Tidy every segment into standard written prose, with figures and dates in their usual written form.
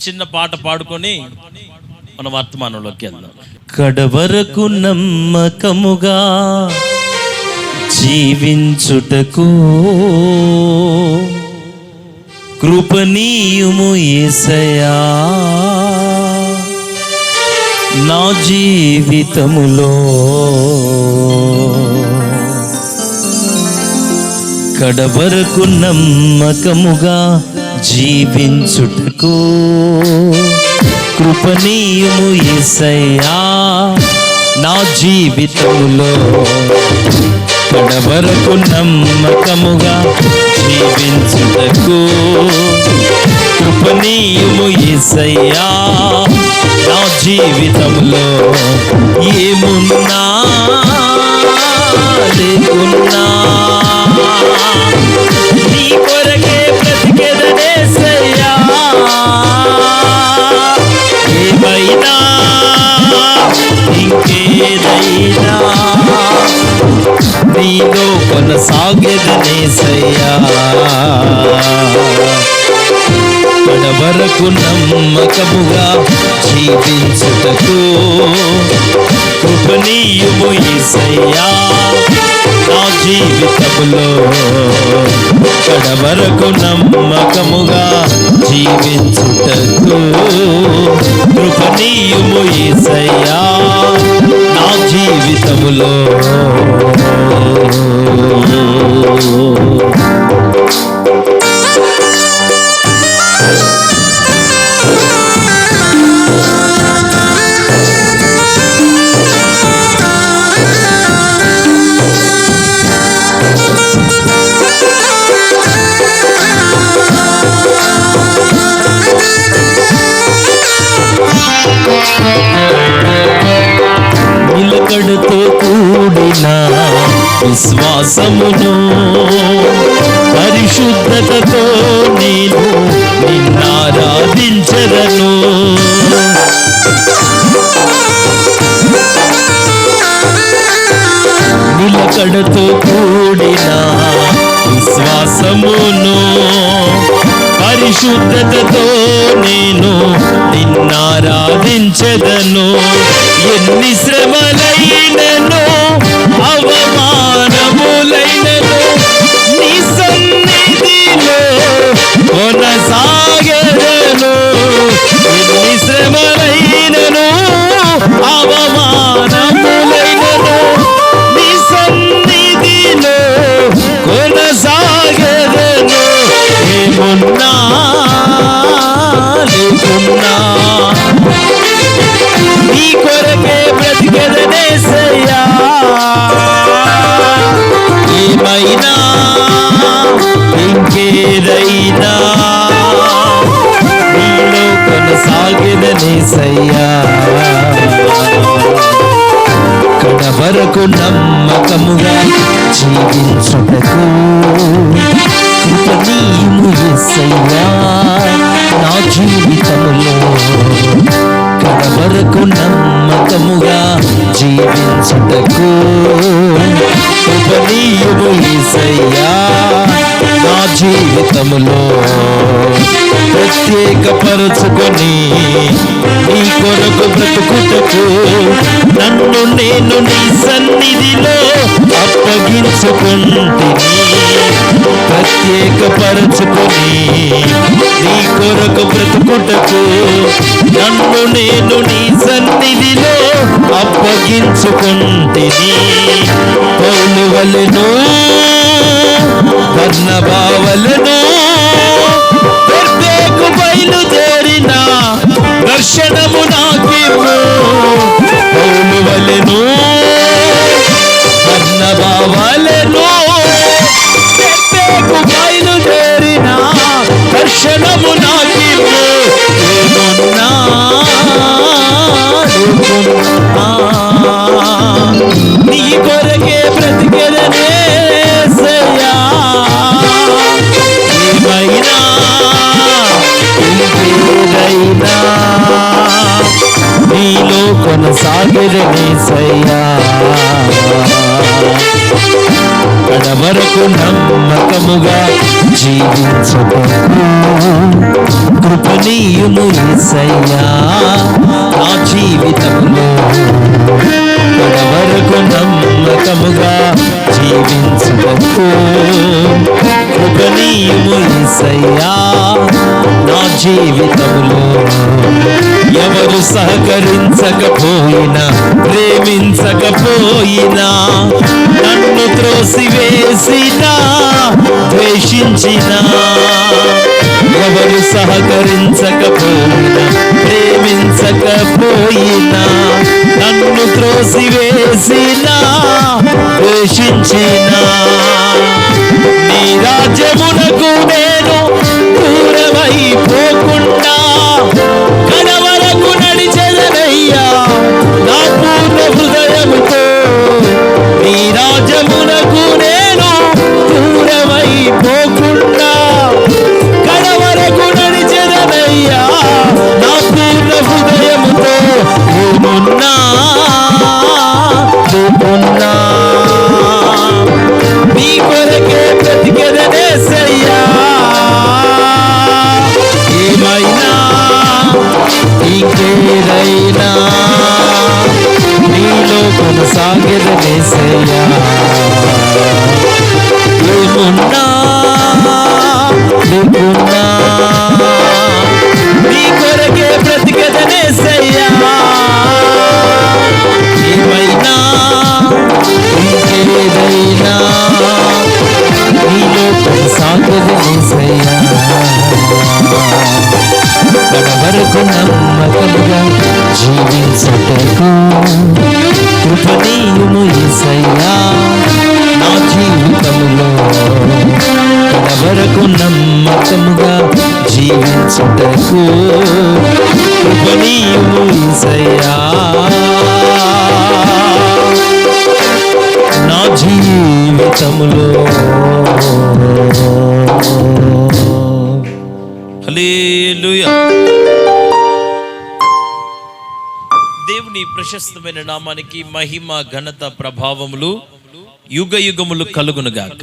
చిన్న పాట పాడుకొని మన వర్తమానంలోకి వెళ్దాం. కడవరకు నమ్మకముగా జీవించుటకు కృపనీయుము యేసయ్యా, నా జీవితములో కడవరకు నమ్మకముగా జీవించుటకు కృపనీయుము యేసయ్యా, నా జీవితములో కడవరకు నమ్మకముగా జీవించుటకు కృపనీయుము యేసయ్యా, నా జీవితంలో ఏమున్నా లేకున్నా నీ కొరకే బ్రతికెదనేసయ్యా, ఏమైనా ఇంకేదైనా నీలో కొనసాగెదనేసయ్యా, కడవరకు నమ్మకముగా జీవించుటకు కృపనీయుము యేసయ్యా, నా జీవితములో కడవరకు నమ్మకముగా జీవించుటకు కృపనీయుము యేసయ్యా, నా జీవితములో నిలకడతో కూడిన విశ్వాసమును పరిశుద్ధతతో నేను నిన్నారాధించెదను, నిలకడతో కూడిన విశ్వాసమును పరిశుద్ధతతో నేను నిన్నారాధించెదను, ఎన్ని శ్రమలైనను అవమానములైనను నీ సన్నిధిలో కొనసాగెదను, ఎన్ని శ్రమలైనను అవమానములైనను నీ సన్నిధిలో కొనసాగెదను, ఏమున్నా లేకున్నా నీ కొరకే బ్రతికెదనేసయ్యా, ఏమైనా ఇంకేదైనా నీలో కొనసాగెదనేసయ్యా, కడవరకు నమ్మకముగా జీవించుటకు కృపనీయుము యేసయ్యా, నా జీవితములో కడవరకు నమ్మకముగా జీవించుటకు కృపనీయుము యేసయ్యా, నా జీవితములో ప్రత్యేకపరచుకొని నీ కొరకు బ్రతుకుటకు నన్ను నేను నీ సన్నిధిలో అప్పగించుకుంటిని, ప్రత్యేకపరచుకొని నీ కొరకు బ్రతుకుటకు నన్ను నేను నీ సన్నిధిలో అప్పగించుకుంటిని, పౌలు వలెను బర్నబా వలెను పెర్గేకు బయలుదేరిన దర్శనము నాకివ్వు, పౌలు వలెను బర్నబా వలెను పెర్గేకు బయలుదేరిన దర్శనము నాకివ్వు, ఏమున్నా నీ కొరకే బ్రతికెదనేసయ్యా, ఏమైనా ఇంకేదైనా నీలో కొనసాగెదనేసయ్యా, కడవరకు నమ్మకముగా జీవించుటకు కృపనీయుము యేసయ్యా నా జీవితంలో. కడవరకు నమ్మకముగా జీవించుటకు కృపనీయుము యేసయ్యా నా జీవితంలో. ఎవరు సహకరించకపోయినా ప్రేమించకపోయినా నన్ను త్రోసివేసినా ద్వేషించినా, ఎవరు సహకరించకపోయినా ప్రేమించకపోయినా నన్ను త్రోసివేసినా ద్వేషించినా, నీ రాజ్యమునకు నేను దూరమైపోకుండా కడవరకు నడిచెదనయ్యా నా పూర్ణ హృదయముతో. నీ రాజ్యమునకు నేను దూరమైపోకుండా కడవరకు నడిచెదనయ్యా నా పూర్ణ హృదయముతో. ఏమున్నా లేకున్నా నీ కొరకే బ్రతికెదనేసయ్యా. ఏమైనా ఇంకేదైనా నీలో కొనసాగెదనేసయ్యా. ఏమున్నా లేకున్నా నీ కొరకే బ్రతికెదనేసయ్యా. ఏమైనా ఇంకేదైనా నీలో కొనసాగెదనేసయ్యా. కడవరకు నమ్మకముగా జీవించుటకు కృపనీయుము యేసయ్యా నా జీవితములో. కడవరకు నమ్మకముగా జీవించుటకు కృపనీయుము యేసయ్యా నా జీవితములో. హల్లెలూయా. దేవుని ప్రశస్తమైన నామానికి మహిమ ఘనత ప్రభావములు యుగ యుగములు కలుగునుగాక.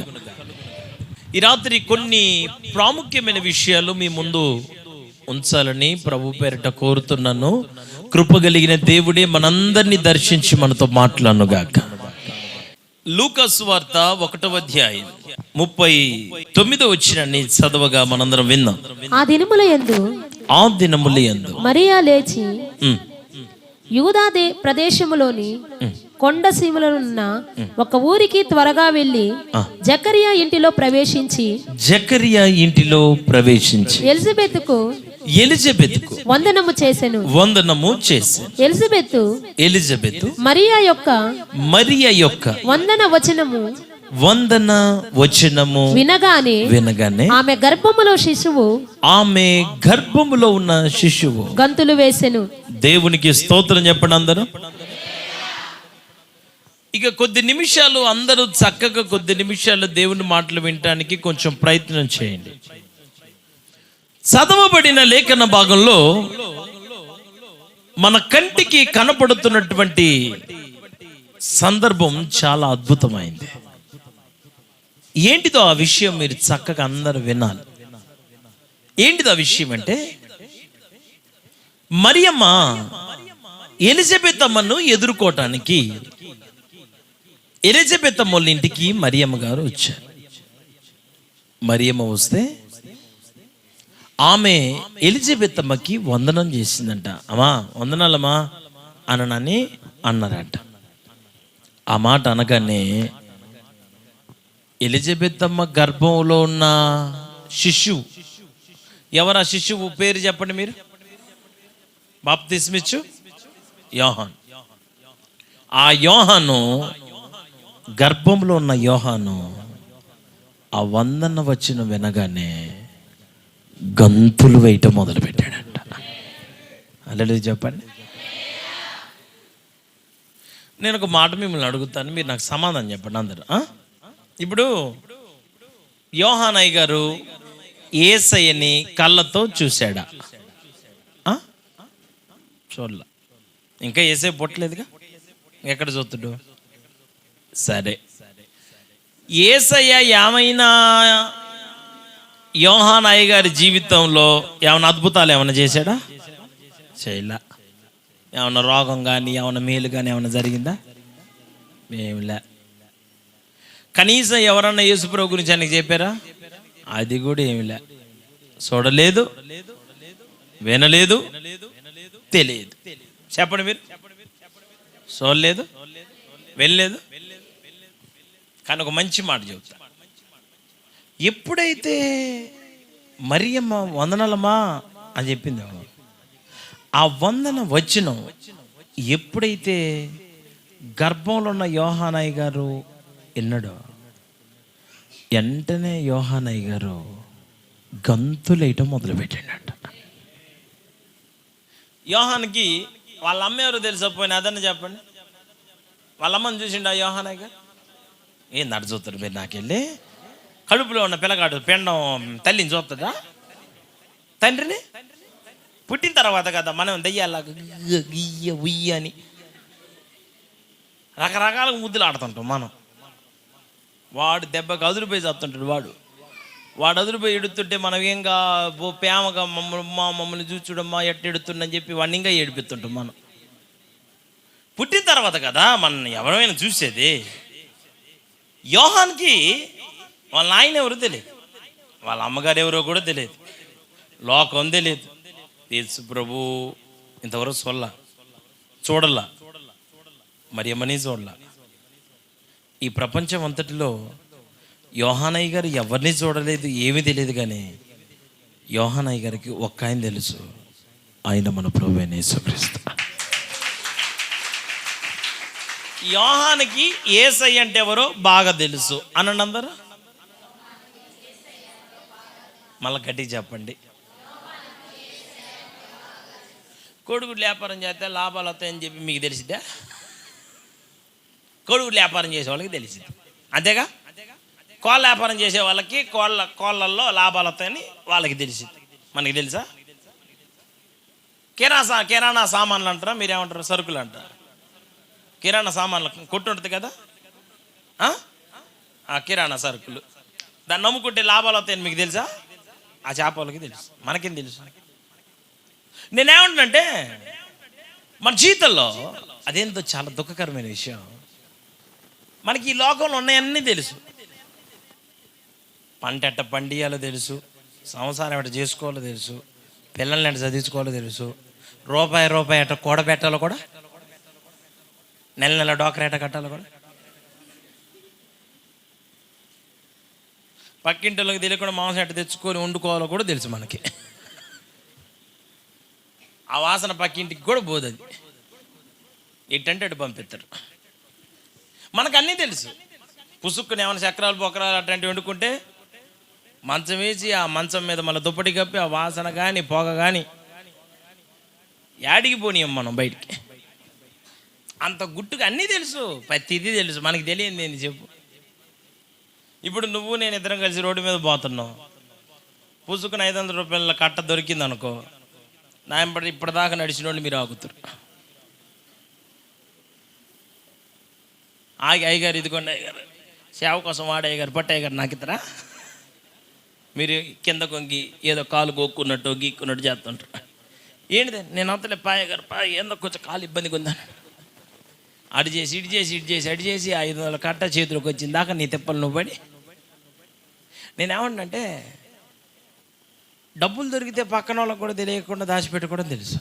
ఈ రాత్రి కొన్ని ప్రాముఖ్యమైన విషయాలు మీ ముందు ఉంచాలని ప్రభు పేరిట కోరుతున్నాను. కృపగలిగిన దేవుడే మనందరినీ దర్శించి మనతో మాట్లాడునుగాక. లూకా సువార్త 1వ అధ్యాయం 39వ వచనాన్ని చదవగా మనందరం విందాం. ఆ దినముల యందు మరియా లేచి యూదా ప్రదేశములోని కొండ సీమలోనున్న ఒక ఊరికి త్వరగా వెళ్లి జకరియా ఇంటిలో ప్రవేశించి ఎలిజబెతుకు వందనము చేసెను. ఎలిజబెతు మరియా యొక్క వందన వచనము వినగానే ఆమె గర్భములో ఉన్న శిశువు గంతులు వేసెను. దేవునికి స్తోత్రం చెప్పండి అందరూ. ఇక కొద్ది నిమిషాలు అందరూ చక్కగా దేవుని మాటలు వినటానికి కొంచెం ప్రయత్నం చేయండి. చదవబడిన లేఖన భాగంలో మన కంటికి కనపడుతున్నటువంటి సందర్భం చాలా అద్భుతమైంది. ఏంటిదో ఆ విషయం మీరు చక్కగా అందరూ వినాలి. ఏంటిదో ఆ విషయం అంటే, మరియమ్మ ఎలిజబెత్ అమ్మను ఎదుర్కోవటానికి ఎలిజబెత్ అమ్మోళ్ళ ఇంటికి మరియమ్మ గారు వచ్చారు. మరియమ్మ వస్తే ఆమె ఎలిజబెత్ అమ్మకి వందనం చేసిందంట. అమ్మా వందనాలమ్మా అనని అన్నారట. ఆ మాట అనగానే ఎలిజబెత్ అమ్మ గర్భంలో ఉన్న శిశువు ఎవరు? ఆ శిశువు పేరు చెప్పండి మీరు. బాప్తిస్మిచ్చు యోహాను. ఆ యోహాను గర్భంలో ఉన్న యోహాను ఆ వందన వచనం వినగానే గంతులు వేయటం మొదలు పెట్టాడంట. హల్లెలూయా చెప్పండి. నేను ఒక మాట మిమ్మల్ని అడుగుతాను, మీరు నాకు సమాధానం చెప్పండి అందరు. ఇప్పుడు యోహానయ్య గారు యేసయ్యని కళ్ళతో చూశాడా? చూడలా. ఇంకా యేసయ్య పుట్టలేదుగా, ఎక్కడ చూస్తాడు? సరే, యేసయ్య ఏమైనా యోహాను అయ్య గారి జీవితంలో ఏమైనా అద్భుతాలు ఏమైనా చేశాడా? చేయలా. ఏమన్నా రోగం కానీ ఏమైనా మేలు కానీ ఏమైనా జరిగిందా? ఏమిలే. కనీసం ఎవరన్నా యేసుప్రభు గురించి ఆయనకి చెప్పారా? అది కూడా ఏమిలే. చూడలేదు, వినలేదు, తెలియదు. చెప్పండి మీరు. చూడలేదు, వెళ్ళలేదు. కానీ ఒక మంచి మాట చెబుతా. ఎప్పుడైతే మరియమ్మ వందనాలమ్మా అని చెప్పింది, ఆ వందన వచనం ఎప్పుడైతే గర్భంలో ఉన్న యోహానయ్య గారు విన్నాడో, వెంటనే యోహానయ్య గారు గంతులేయటం మొదలుపెట్టాడట. యోహానికి వాళ్ళ అమ్మ ఎవరు తెలిసపోయినా అదన్నా చెప్పండి. వాళ్ళ అమ్మని చూసిండు ఆ యోహానయ్య గారు. ఏం నడు చూస్తారు మీరు? నాకెళ్ళి కడుపులో ఉన్న పిల్లగాడు పిండం తల్లిని చూస్తుందా? తండ్రిని పుట్టిన తర్వాత కదా మనం దెయ్యాలాగా గియ్య ఉయ్య అని రకరకాల ముద్దులు ఆడుతుంటాం మనం. వాడు దెబ్బకి అదురుపోయి చస్తుంటాడు. వాడు అదురుపోయి ఎడుతుంటే మనం ఏంగా ప్రేమగా మమ్మల్ని చూచుడమ్మా ఎట్ట ఎడుతుండని చెప్పి వాడిని ఇంకా ఏడిపిస్తుంటాం మనం. పుట్టిన తర్వాత కదా మనం ఎవరైనా చూసేది. యోహాన్కి వాళ్ళ నాయన ఎవరో తెలియదు, వాళ్ళ అమ్మగారు ఎవరో కూడా తెలియదు, లోకం తెలియదు. యేసు ప్రభు ఇంతవరకు చూడలా, మరి అమ్మని చూడలా. ఈ ప్రపంచం అంతటిలో యోహానయ్య గారు ఎవరిని చూడలేదు, ఏమీ తెలియదు. కానీ యోహానయ్య గారికి ఒక్క ఆయన తెలుసు, ఆయన మన ప్రభువైన యేసుక్రీస్తు. యోహానికి యేసయ్య అంటే ఎవరో బాగా తెలుసు అనండి అందరూ. మళ్ళీ గట్టిగా చెప్పండి. కోడిగుడ్లు వ్యాపారం చేస్తే లాభాలు వస్తాయని చెప్పి మీకు తెలిసిద్దా? కోడిగుడ్లు వ్యాపారం చేసే వాళ్ళకి తెలిసింది, అంతేగా. కోళ్ళ వ్యాపారం చేసే వాళ్ళకి కోళ్ళల్లో లాభాలు వస్తాయని వాళ్ళకి తెలిసింది. మనకి తెలుసా? కిరాణా సామాన్లు అంటారా, మీరేమంటారు? సరుకులు అంటారు. కిరాణా సామాన్లు కొట్టు ఉంటుంది కదా, ఆ కిరాణా సరుకులు, దాన్ని నమ్ముకుంటే లాభాలు వస్తాయని మీకు తెలుసా? ఆ చేపలకి తెలుసు, మనకేం తెలుసు? నేనేమంటున్నంటే మన జీవితంలో అదేంతో చాలా దుఃఖకరమైన విషయం. మనకి ఈ లోకంలో ఉన్నాయన్నీ తెలుసు. పంట ఎట్ట పండియాలో తెలుసు, సంసారం ఎట్ట చేసుకోవాలో తెలుసు, పిల్లల్ని ఎట్ట చదివించుకోవాలో తెలుసు, రూపాయి ఎట్ట కూడబెట్టాలో కూడా, నెల డోకరా ఎట్ట కట్టాలో కూడా. పక్కింటిలోకి తెలియకుండా మాంసం ఎట్ట తెచ్చుకొని వండుకోవాలో కూడా తెలుసు మనకి. ఆ వాసన పక్కింటికి కూడా పోదు. ఎట్టంటే అటు పంపిస్తారు. మనకు అన్నీ తెలుసు. పుసుక్కుని ఏమైనా చక్రాలు బొక్కరాలు అట్లాంటివి వండుకుంటే మంచం వేసి ఆ మంచం మీద మళ్ళీ దుప్పటి కప్పి ఆ వాసన కానీ పొగ కానీ యాడికి పోనీయం మనం బయటికి. అంత గుట్టుగా అన్నీ తెలుసు, ప్రతిదీ తెలుసు. మనకి తెలియదు నేను చెప్పు. ఇప్పుడు నువ్వు నేను ఇద్దరం కలిసి రోడ్డు మీద పోతున్నావు, పుసుకుని 500 రూపాయల కట్ట దొరికింది అనుకో, నా ఇప్పటిదాకా నడిచిన వాళ్ళు మీరు ఆగుతారు. ఆగి అయ్యగారు ఇదిగోండి అయ్యగారు సేవ కోసం వాడే అయ్యగారు పట్టు అయ్యగారు నాకు ఇద్దరా, మీరు కింద కొంగి ఏదో కాలు గోక్కున్నట్టు గీక్కున్నట్టు చేస్తుంటారు. ఏంటిదే నేను అంతలే పాయగారు ఏందో కొంచెం కాలు ఇబ్బందిగా ఉందని అటు చేసి ఇటు చేసి 500 కట్ట చేతిలోకి వచ్చింది దాకా నీ తిప్పలు నువ్వు పడి. నేనేమంటే డబ్బులు దొరికితే పక్కన వాళ్ళకు కూడా తెలియకుండా దాచిపెట్టుకోవడం తెలుసు,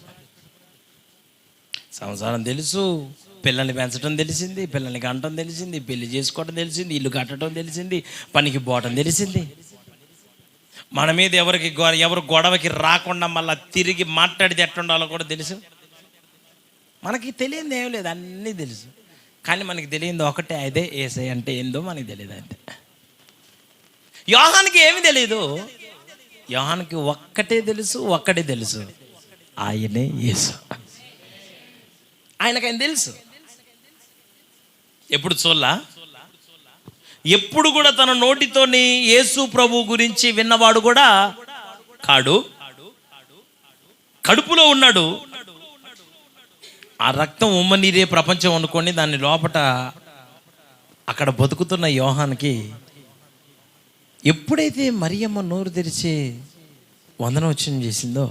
సంసారం తెలుసు, పిల్లల్ని పెంచడం తెలిసింది, పిల్లల్ని కంటం తెలిసింది, పెళ్లి చేసుకోవడం తెలిసింది, ఇల్లు కట్టడం తెలిసింది, పనికి పోవటం తెలిసింది. మన మీద ఎవరు గొడవకి రాకుండా మళ్ళీ తిరిగి మాట్లాడితే ఎట్టుండాలో కూడా తెలుసు. మనకి తెలియదు ఏం లేదు, అన్నీ తెలుసు. కానీ మనకి తెలియదు ఒకటే, అదే యేసయ్య అంటే ఏందో మనకి తెలియదు అంతే. యోహానికి ఏమి తెలియదు, యోహానికి ఒక్కటే తెలుసు, ఆయనే యేసు. ఆయనకు ఆయన తెలుసు. ఎప్పుడు చూడలా, ఎప్పుడు కూడా తన నోటితోని యేసు ప్రభు గురించి విన్నవాడు కూడా కాడు. కడుపులో ఉన్నాడు, ఆ రక్తం ఉమ్మనీరే ప్రపంచం అనుకోండి, దాని లోపట అక్కడ బతుకుతున్న యోహాన్కి ఎప్పుడైతే మరియమ్మ నోరు తెరిచి వందనవచనం చేసిందో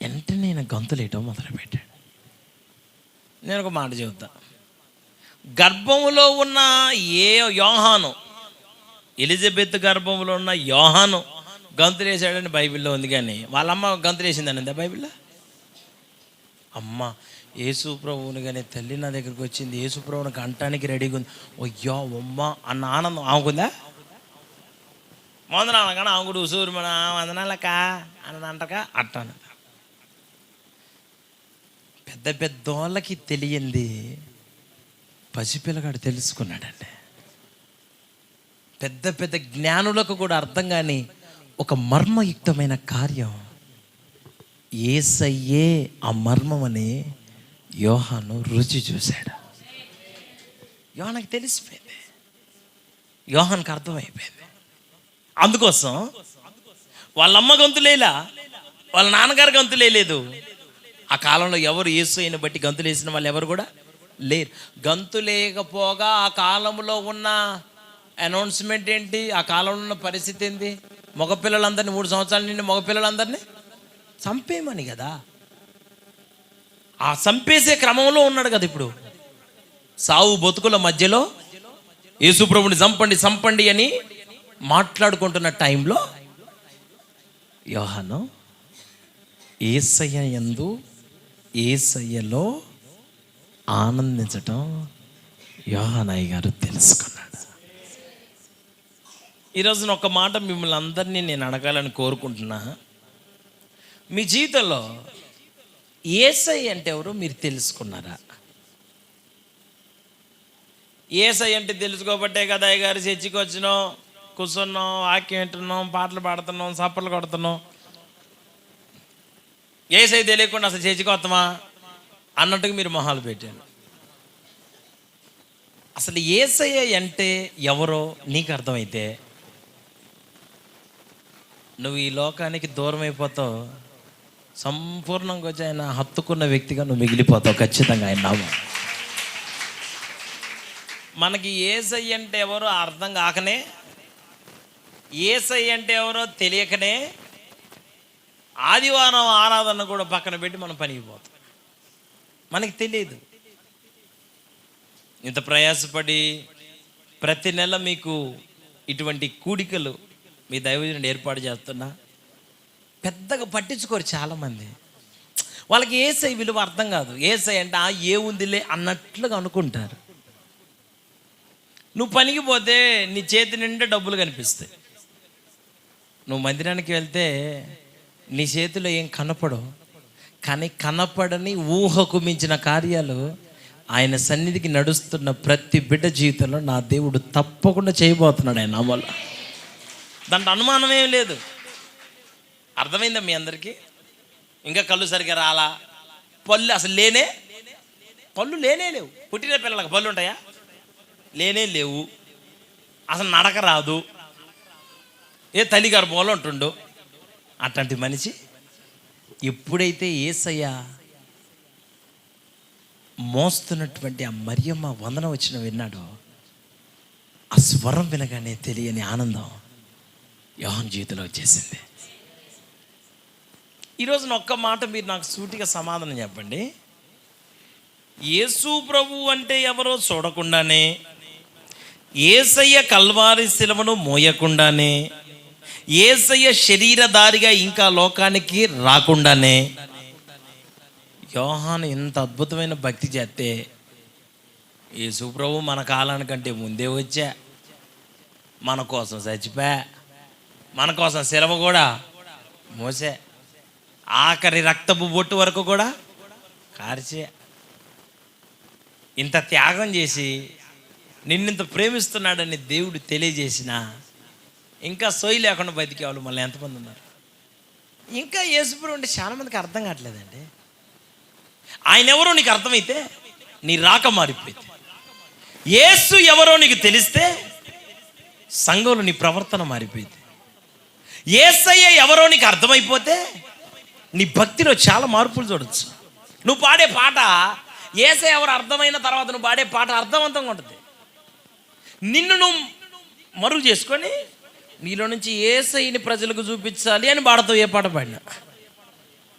వెంటనే నేను గంతులేయటం మొదలుపెట్టాడు. నేను ఒక మాట చెబుతా, గర్భంలో ఉన్న ఏ యోహాను, ఎలిజబెత్ గర్భంలో ఉన్న యోహాను గంతులేసాడని బైబిల్లో ఉంది, కానీ వాళ్ళమ్మ గంతులేసిందని ఉందా బైబిల్లో? అమ్మ యేసు ప్రభువుని కానీ తల్లి నా దగ్గరికి వచ్చింది, యేసు ప్రభువుని కంటానికి రెడీగా ఉంది, అయ్యో అమ్మ అన్న ఆనందం ఆమెకుందా? వందనాల కానీ ఆమె కూడా సూర్యమన వందనాలక అని అంటక అట్టాను. పెద్ద పెద్దోళ్ళకి తెలియంది పసిపిల్లగాడు తెలుసుకున్నాడండి. పెద్ద పెద్ద జ్ఞానులకు కూడా అర్థం కాని ఒక మర్మయుక్తమైన కార్యం, యేసయ్యే ఆ మర్మం అని యోహాను రుచి చూశాడు. యోహానికి తెలిసిపోయింది, యోహానికి అర్థమైపోయింది. అందుకోసం వాళ్ళమ్మ గంతులేలా, వాళ్ళ నాన్నగారు గంతులేదు. ఆ కాలంలో ఎవరు యేసయ్యని బట్టి గంతులేసిన వాళ్ళు ఎవరు కూడా లేరు. గంతులేకపోగా ఆ కాలంలో ఉన్న అనౌన్స్మెంట్ ఏంటి, ఆ కాలంలో ఉన్న పరిస్థితి ఏంటి? మగపిల్లలందరినీ 3 సంవత్సరాల నుండి మగపిల్లలందరినీ చంపేయమని కదా. ఆ చంపేసే క్రమంలో ఉన్నాడు కదా. ఇప్పుడు సావు బతుకుల మధ్యలో యేసుప్రభుని చంపండి అని మాట్లాడుకుంటున్న టైంలో యోహాను యేసయ్య యందు యేసయ్యలో ఆనందించటం యోహానయ్య గారు తెలుసుకున్నాడు. ఈరోజున ఒక మాట మిమ్మల్ని అందరినీ నేను అడగాలని కోరుకుంటున్నా. మీ జీవితంలో యేసయ్య అంటే ఎవరో మీరు తెలుసుకున్నారా? యేసయ్య అంటే తెలుసుకోబట్టే కదా అయ్య గారు చర్చికి వచ్చినాం, కూర్చున్నాం, వాక్యం వింటున్నాం, పాటలు పాడుతున్నాం, చప్పట్లు కొడుతున్నాం. యేసయ్య తెలియకుండా అసలు చర్చికి వస్తామా అన్నట్టుగా మీరు మొహాలు పెట్టాను. అసలు యేసయ్య అంటే ఎవరో నీకు అర్థమైతే నువ్వు ఈ లోకానికి దూరం అయిపోతావు. సంపూర్ణంగా వచ్చి ఆయన హత్తుకున్న వ్యక్తిగా నువ్వు మిగిలిపోతావు ఖచ్చితంగా ఆయన నామం. మనకి యేసయ్య అంటే ఎవరో అర్థం కాకనే, యేసయ్య అంటే ఎవరో తెలియకనే ఆదివారం ఆరాధన కూడా పక్కన పెట్టి మనం పనికి పోతాం. మనకి తెలియదు. ఇంత ప్రయాసపడి ప్రతి నెల మీకు ఇటువంటి కూడికలు మీ దైవజనుడు ఏర్పాటు చేస్తున్నా పెద్దగా పట్టించుకోరు చాలామంది. వాళ్ళకి యేసయ్య విలువ అర్థం కాదు. యేసయ్య అంటే ఏ ఉందిలే అన్నట్లుగా అనుకుంటారు. నువ్వు పనికి పోతే నీ చేతి నిండా డబ్బులు కనిపిస్తాయి. నువ్వు మందిరానికి వెళ్తే నీ చేతిలో ఏం కనపడవు, కానీ కనపడని ఊహకు మించిన కార్యాలు ఆయన సన్నిధికి నడుస్తున్న ప్రతి బిడ్డ జీవితంలో నా దేవుడు తప్పకుండా చేయబోతున్నాడు ఆయన నామములో. దాంట్లో అనుమానమేం లేదు. అర్థమైందా మీ అందరికీ? ఇంకా కళ్ళు సరిగ్గా రాలా, పళ్ళు అసలు పళ్ళు లేనే లేవు. పుట్టిన పిల్లలకు పళ్ళు ఉంటాయా? లేనే లేవు. అసలు నడక రాదు, ఏ తల్లి గర్భంలో ఉంటుండు. అట్లాంటి మనిషి ఎప్పుడైతే యేసయ్య మోస్తున్నటువంటి ఆ మరియమ్మ వందన వచ్చిన విన్నాడో, ఆ స్వరం వినగానే తెలియని ఆనందం యోహాను జీవితంలో వచ్చేసింది. ఈరోజు ఒక్క మాట మీరు నాకు సూటిగా సమాధానం చెప్పండి. యేసు ప్రభు అంటే ఎవరో చూడకుండానే, యేసయ్య కల్వారి శిలువను మోయకుండానే, యేసయ్య శరీరధారిగా ఇంకా లోకానికి రాకుండానే యోహాను ఇంత అద్భుతమైన భక్తి చేస్తే యేసు ప్రభు మన కాలానికంటే ముందే వచ్చా, మన కోసం చచ్చిపోయా, మన కోసం శిలువ కూడా మోసే, ఆఖరి రక్తపు బొట్టు వరకు కూడా కార్చే, ఇంత త్యాగం చేసి నిన్నింత ప్రేమిస్తున్నాడని దేవుడు తెలియజేసిన ఇంకా సోయి లేకుండా బతికే వాళ్ళు మళ్ళీ ఎంతమంది ఉన్నారు? ఇంకా యేసుప్రభు అంటే చాలామందికి అర్థం కావట్లేదండి. ఆయన ఎవరో నీకు అర్థమైతే నీ రాక మారిపోయింది. యేసు ఎవరో నీకు తెలిస్తే సంఘంలో నీ ప్రవర్తన మారిపోయింది. యేసయ్య ఎవరో నీకు అర్థమైపోతే నీ భక్తిలో చాలా మార్పులు చూడొచ్చు. నువ్వు పాడే పాట యేసయ్య ఎవరు అర్థమైన తర్వాత నువ్వు పాడే పాట అర్థవంతంగా ఉంటుంది. నిన్ను నువ్వు మరుగు చేసుకొని నీలో నుంచి యేసయ్యని ప్రజలకు చూపించాలి అని పాడతావు. ఏ పాట పాడినా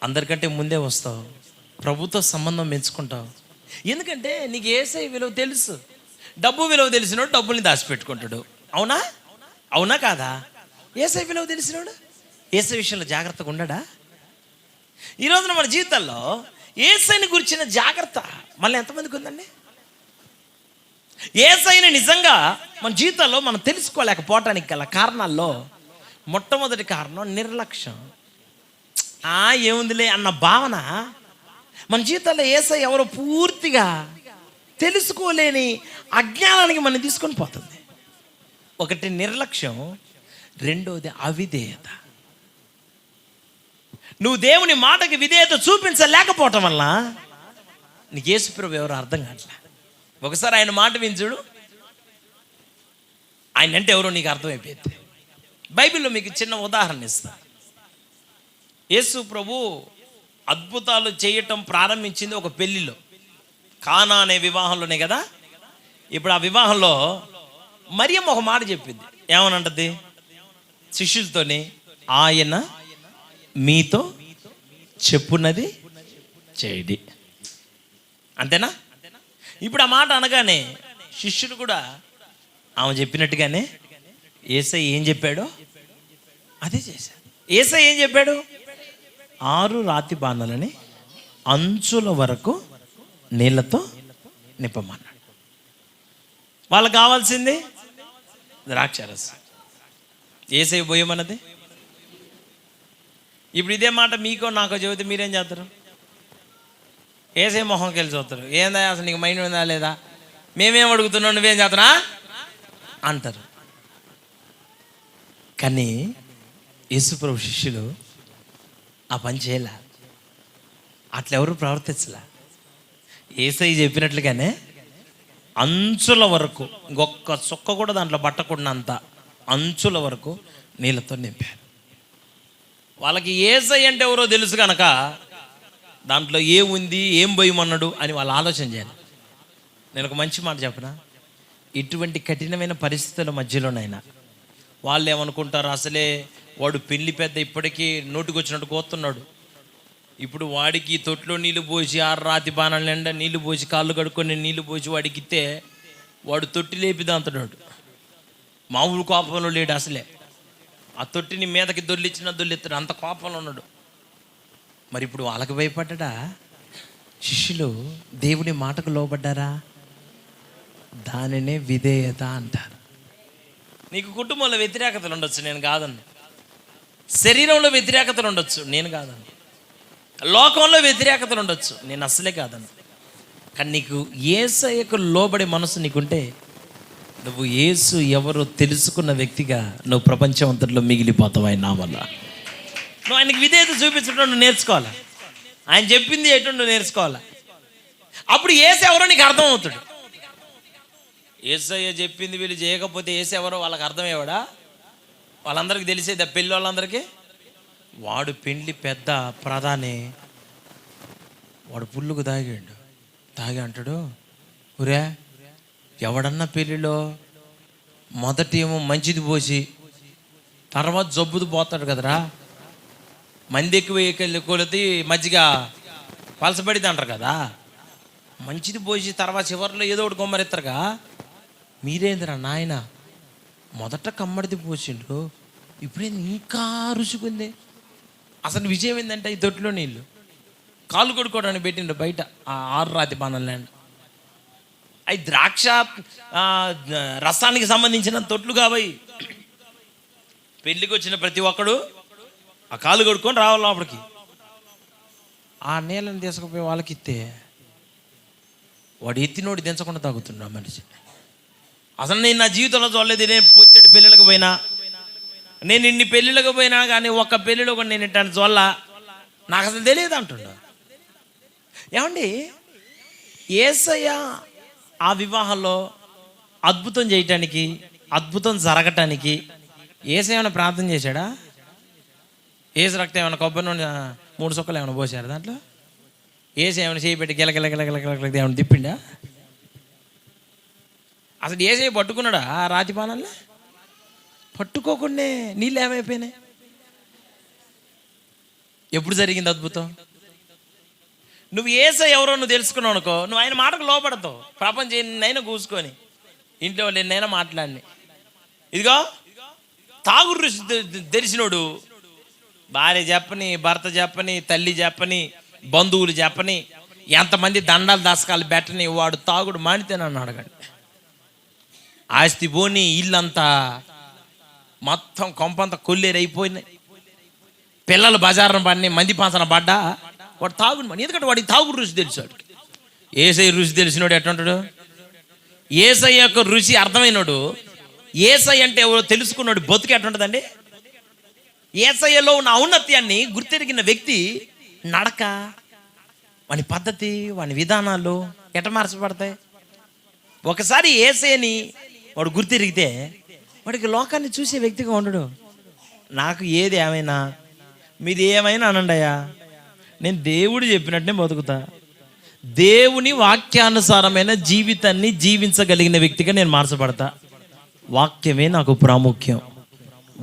అందరికంటే ముందే వస్తావు, ప్రభుతో సంబంధం పెంచుకుంటావు. ఎందుకంటే నీకు యేసయ్య విలువ తెలుసు. డబ్బు విలువ తెలిసినోడు డబ్బుల్ని దాచిపెట్టుకుంటాడు. అవునా అవునా కాదా? యేసయ్య విలువ తెలిసినోడు యేసయ్య విషయంలో జాగ్రత్తగా ఉండడా? ఈ రోజున మన జీవితాల్లో యేసయ్యని గురించిన జాగ్రత్త మళ్ళీ ఎంతమందికి ఉందండి? యేసయ్యని నిజంగా మన జీవితాల్లో మనం తెలుసుకోలేకపోవటానికి గల కారణాల్లో మొట్టమొదటి కారణం నిర్లక్ష్యం. ఏముందిలే అన్న భావన మన జీవితాల్లో యేసయ్య ఎవరో పూర్తిగా తెలుసుకోలేని అజ్ఞానానికి మనం తీసుకొని పోతుంది. ఒకటి నిర్లక్ష్యం, రెండోది అవిధేయత. నువ్వు దేవుని మాటకి విధేయత చూపించలేకపోవటం వల్ల నీకు యేసుప్రభు ఎవరో అర్థం కావట్లే. ఒకసారి ఆయన మాట వించుడు, ఆయన అంటే ఎవరో నీకు అర్థమైపోయింది. బైబిల్లో మీకు చిన్న ఉదాహరణ ఇస్తా. యేసు ప్రభు అద్భుతాలు చేయటం ప్రారంభించింది ఒక పెళ్లిలో, కానా అనే వివాహంలోనే కదా. ఇప్పుడు ఆ వివాహంలో మరియమ్మ ఒక మాట చెప్పింది. ఏమనంటది? శిష్యులతోని, ఆయన మీతో చెప్పున్నది చేయండి. అంతేనా? ఇప్పుడు ఆ మాట అనగానే శిష్యులు కూడా ఆమె చెప్పినట్టుగానే యేసయ్య ఏం చెప్పాడో అదే చేశాడు. యేసయ్య ఏం చెప్పాడు? 6 రాతి బాణలని అంచుల వరకు నీళ్ళతో నింపమన్నాడు. వాళ్ళకి కావాల్సింది ద్రాక్షారసం. యేసయ్య పోయమన్నది. ఇప్పుడు ఇదే మాట మీకో నాకో చెబితే మీరేం చేస్తారు? యేసయ్య మొహంకి వెళ్ళి చూస్తారు. ఏందా అసలు నీకు మైండ్ ఉందా లేదా? మేమేం అడుగుతున్నావు, నువ్వేం చేస్తున్నా అంటారు. కానీ యేసుప్రభు శిష్యులు ఆ పని చేయలే, అట్లా ఎవరు ప్రవర్తించలే. యేసయ్య చెప్పినట్లుగానే అంచుల వరకు, ఇంకొక చుక్క కూడా దాంట్లో పట్టకుండాంత అంచుల వరకు నీళ్ళతో నింపారు. వాళ్ళకి యేసయ్య అంటే ఎవరో తెలుసు కనుక దాంట్లో ఏముంది, ఏం భయమన్నాడు అని వాళ్ళు ఆలోచన చేయాలి. నేను ఒక మంచి మాట చెప్పనా? ఇటువంటి కఠినమైన పరిస్థితుల మధ్యలోనైనా వాళ్ళు ఏమనుకుంటారు, అసలే వాడు పెళ్లి పెద్ద ఇప్పటికీ నోటికి వచ్చినట్టు కోస్తున్నాడు, ఇప్పుడు వాడికి తొట్లో నీళ్లు పోసి 6 రాతి బాణాల నిండా నీళ్లు పోసి కాళ్ళు కడుక్కొని నీళ్లు పోసి వాడికి ఇస్తే వాడు తొట్టి లేపిదంటున్నాడు. మామూలు కోపంలో లేడు అసలే. ఆ తొట్టిని మీదకి దొల్లిస్తాడు, అంత కోపంలో ఉన్నాడు. మరి ఇప్పుడు వాళ్ళకి భయపడ్డా? శిష్యులు దేవుని మాటకు లోబడ్డారా? దానినే విధేయత అంటారు. నీకు కుటుంబంలో వ్యతిరేకతలు ఉండొచ్చు, నేను కాదన్న. శరీరంలో వ్యతిరేకతలు ఉండొచ్చు, నేను కాదన్న. లోకంలో వ్యతిరేకతలు ఉండొచ్చు, నేను అసలే కాదన్న. కానీ నీకు యేసయ్యకు లోబడే మనసు నీకుంటే నువ్వు యేసు ఎవరో తెలుసుకున్న వ్యక్తిగా నువ్వు ప్రపంచం అంతట్లో మిగిలిపోతావు. ఆయన నా వల్ల నువ్వు ఆయనకి విధేయత చూపించడం నువ్వు నేర్చుకోవాలి. ఆయన చెప్పింది ఏంటో నువ్వు నేర్చుకోవాలి. అప్పుడు యేసు ఎవరో నీకు అర్థమవుతాడు. యేసయ్య చెప్పింది వీళ్ళు చేయకపోతే యేసు ఎవరో వాళ్ళకి అర్థమయ్యాడా? వాళ్ళందరికీ తెలిసేది, పెళ్ళి వాళ్ళందరికీ. వాడు పెళ్ళి పెద్ద ప్రధాని, వాడు పుల్లుకు తాగి అంటాడు, ఒరే ఎవడన్నా పెళ్ళిలో మొదటి ఏమో మంచిది పోసి తర్వాత జబ్బుది పోతాడు కదరా, మంది ఎక్కువ కొలితే మజ్జిగ పలసపడిద్ది అంటారు కదా. మంచిది పోసి తర్వాత చివరిలో ఏదో ఒకటి కొమ్మరెత్తారుగా. మీరేందిరా నాయన, మొదట కమ్మడిది పోసిండు, ఇప్పుడేంది ఇంకా రుచికుంది. అసలు విజయం ఏంటంటే ఈ తొట్టిలో నీళ్ళు కాళ్ళు కొడుకోవడానికి పెట్టిండు బయట ఆ 6 రాతి బాణాల ల్యాండ్. అవి ద్రాక్ష రసానికి సంబంధించిన తొట్లు కాబోయి పెళ్ళికి వచ్చిన ప్రతి ఒక్కడు ఆ కాళ్ళు కొడుకొని రావాలి లోపలికి. ఆ నీళ్ళని తీసుకుపోయి వాళ్ళకి ఇస్తే వాడు ఎత్తినోడి దించకుండా తాగుతున్నాడు మనిషి. అసలు నేను నా జీవితంలో చూడలేదు. నేను పొచ్చటి పెళ్ళిళ్ళకి పోయినా, నేను ఇన్ని పెళ్ళిళ్ళకి పోయినా కానీ ఒక్క పెళ్ళిలో కూడా నేను ఇట్టాను చూడాల, నాకు అసలు తెలియదు అంటున్నా. ఏమండి, యేసయ్య ఆ వివాహంలో అద్భుతం చేయటానికి, అద్భుతం జరగటానికి యేసయ్య ఏమైనా ప్రార్థన చేశాడా? యేసు రక్తం ఏమైనా కొబ్బరి నూనె 3 చుక్కలు ఏమైనా పోసాడు దాంట్లో? యేసు ఏమైనా చేయి పెట్టి గిలగిలగిలగిలగిలగిల ఏమైనా తిప్పిండా? అసలు ఏసై పట్టుకున్నాడా ఆ రాతి పానాల్లో? పట్టుకోకుండా నీళ్ళు ఏమైపోయినాయి? ఎప్పుడు జరిగింది అద్భుతం? నువ్వు ఏసై ఎవరో నువ్వు తెలుసుకున్నావు అనుకో, నువ్వు ఆయన మాటకు లోపడతావు. ప్రపంచం ఎన్నైనా కూసుకొని ఇంట్లో వాళ్ళు ఎన్నైనా మాట్లాడిని. ఇదిగో తాగుడు రుచి తెలిసినోడు భార్య చెప్పని, భర్త చెప్పని, తల్లి చెప్పని, బంధువులు చెప్పని, ఎంతమంది దండాలు దశకాలు పెట్టని, వాడు తాగుడు మానితే నన్ను అడగండి. ఆస్తి పోని, ఇల్లంతా మొత్తం కొంపంతా కొల్లేరైపోయినాయి, పిల్లలు బజారున పడిని, మంది పాసన పడ్డా, వాడు తాగుడు మాని. ఎందుకంటే వాడికి తాగుడు రుచి తెలిసాడు. ఏసై రుచి తెలిసినోడు ఎట్లుంటాడు? ఏసై యొక్క రుచి అర్థమైనోడు, ఏసై అంటే ఎవరో తెలుసుకున్నాడు బతుకు ఎట్లుంటుందండి? ఏసయ్యలో ఉన్న ఔన్నత్యాన్ని గుర్తెరిగిన వ్యక్తి నడక, వాని పద్ధతి, వాని విధానాలు ఎట మార్చబడతాయి? ఒకసారి ఏసయ్యని వాడు గుర్తెరిగితే వాడికి లోకాన్ని చూసే వ్యక్తిగా ఉండడు. నాకు ఏది ఏమైనా, మీది ఏమైనా అనండియా, నేను దేవుడు చెప్పినట్టే బతుకుతా. దేవుని వాక్యానుసారమైన జీవితాన్ని జీవించగలిగిన వ్యక్తిగా నేను మార్చబడతా. వాక్యమే నాకు ప్రాముఖ్యం.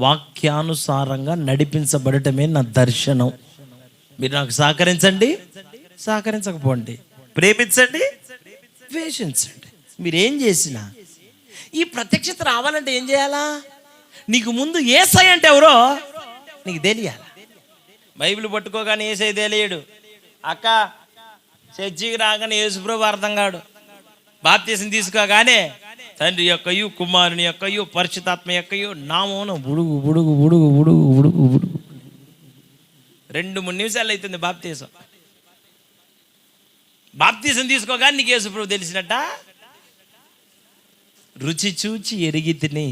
వాక్యానుసారంగా నడిపించబడటమే నా దర్శనం. మీరు నాకు సహకరించండి, సహకరించకపోండి, ప్రేమించండి, ద్వేషించండి. మీరేం చేసినా ఈ ప్రత్యక్షత రావాలంటే ఏం చేయాలా? నీకు ముందు యేసయ్య అంటే ఎవరో నీకు తెలియాలి. బైబిల్ పట్టుకోగానే యేసయ్య తెలియడు. అక్క చర్చికి రాగానే యేసుప్రభు అర్థం కాడు. బాప్తీసం తీసుకోగానే తండ్రి యొక్కయు, కుమారుని యొక్కయు, పరిశుద్ధాత్మ యొక్కయు నామమున బుడుగు బుడుగు బుడుగు బుడుగు బుడుగు బుడుగు. 2-3 నిమిషాలు అవుతుంది బాప్తీసం. బాప్తీసం తీసుకోగానే నీకు యేసుప్రభు తెలిసినట్ట? రుచి చూచి ఎరిగి తిని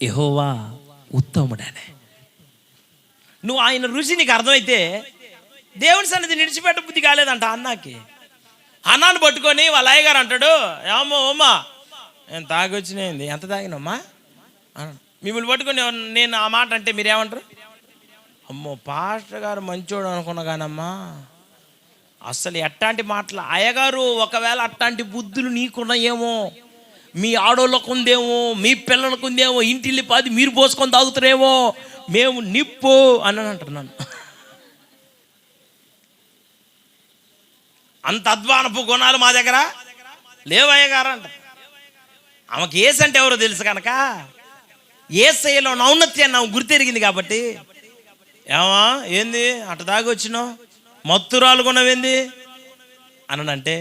యెహోవా ఉత్తముడనే. నువ్వు ఆయన రుచి నీకు అర్థమైతే దేవుని సన్నిధి నిడిచిపెట్ట బుద్ధి కాలేదంట అన్నాకి. అన్నాను పట్టుకొని వాళ్ళ అయ్యగారు అంటాడు, ఏమో అమ్మా నేను తాగొచ్చినాయింది, ఎంత తాగినమ్మా? మిమ్మల్ని పట్టుకొని నేను ఆ మాట అంటే మీరేమంటారు? అమ్మో పాస్టర్ గారు మంచోడు అనుకున్నా కానమ్మా, అసలు ఎట్టాంటి మాటలు అయ్యగారు. ఒకవేళ అట్టాంటి బుద్ధులు నీకున్నాయేమో, మీ ఆడోళ్ళకు ఉందేమో, మీ పిల్లలకు ఉందేమో, ఇంటిల్లి పాది మీరు పోసుకొని తాగుతారేమో, మేము నిప్పు అని అంటారు నన్ను. అంత అధ్వానపు గుణాలు మా దగ్గర లేవయ్యగారు అంట. ఆమెకి ఏసు అంటే ఎవరో తెలుసు కనుక, యేసయ్యలో ఔన్నత్యాన్ని ఆమె గుర్తెరిగింది కాబట్టి, ఏమా ఏంది అటు దాగి వచ్చినావు, మత్తురాలు కొనవేంది అని అంటే,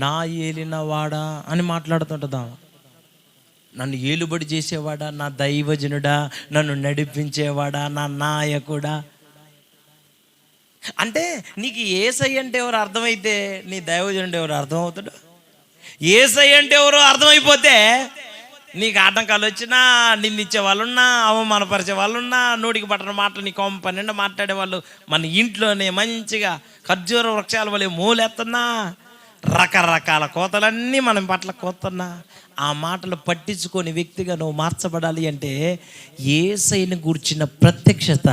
నా ఏలిన వాడా అని మాట్లాడుతుంటుందా. నన్ను ఏలుబడి చేసేవాడా, నా దైవజనుడా, నన్ను నడిపించేవాడా, నా నాయకుడా అంటే నీకు యేసయ్య అంటే ఎవరు అర్థమైతే నీ దైవజనుడు ఎవరు అర్థమవుతాడు? యేసయ్య అంటే ఎవరు అర్థమైపోతే నీకు ఆటంకాలు వచ్చినా, నిన్నిచ్చే వాళ్ళున్నా, అవమానపరిచే వాళ్ళున్నా, నోటికి పట్టణ మాటలు నీ కొంప నిండా మాట్లాడే వాళ్ళు మన ఇంట్లోనే మంచిగా ఖర్జూర వృక్షాల వల్ల మూలెత్తన్నా, రకరకాల కోతలన్నీ మనం పట్ల కోతున్నా, ఆ మాటలు పట్టించుకొని వ్యక్తిగా నువ్వు మార్చబడాలి అంటే యేసయ్యను గూర్చిన ప్రత్యక్షత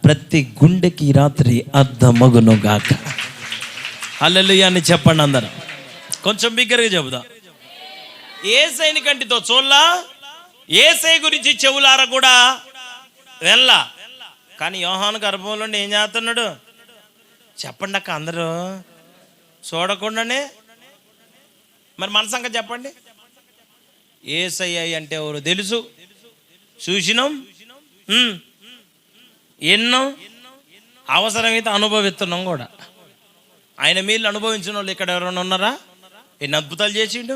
ప్రతి గుండెకి రాత్రి అర్థమగును గాక. హల్లెలూయా అని చెప్పండి అందరం. కొంచెం బిగ్గరగా చెబుదాం. యేసయ్యని కంటితో చూడలా, యేసయ్య గురించి చెవులారా కూడా వెళ్ళా. కానీ యోహాను గర్భంలో ఏం చేస్తున్నాడు చెప్పండి అక్క, అందరూ చూడకుండానే. మరి మన సంగతి చెప్పండి. యేసయ్య అంటే ఎవరు తెలుసు, చూసినాం, ఎన్నో అవసరమైతే అనుభవిస్తున్నాం కూడా. ఆయన మేలు అనుభవించిన వాళ్ళు ఇక్కడ ఎవరైనా ఉన్నారా? ఎన్ని అద్భుతాలు చేసిండు,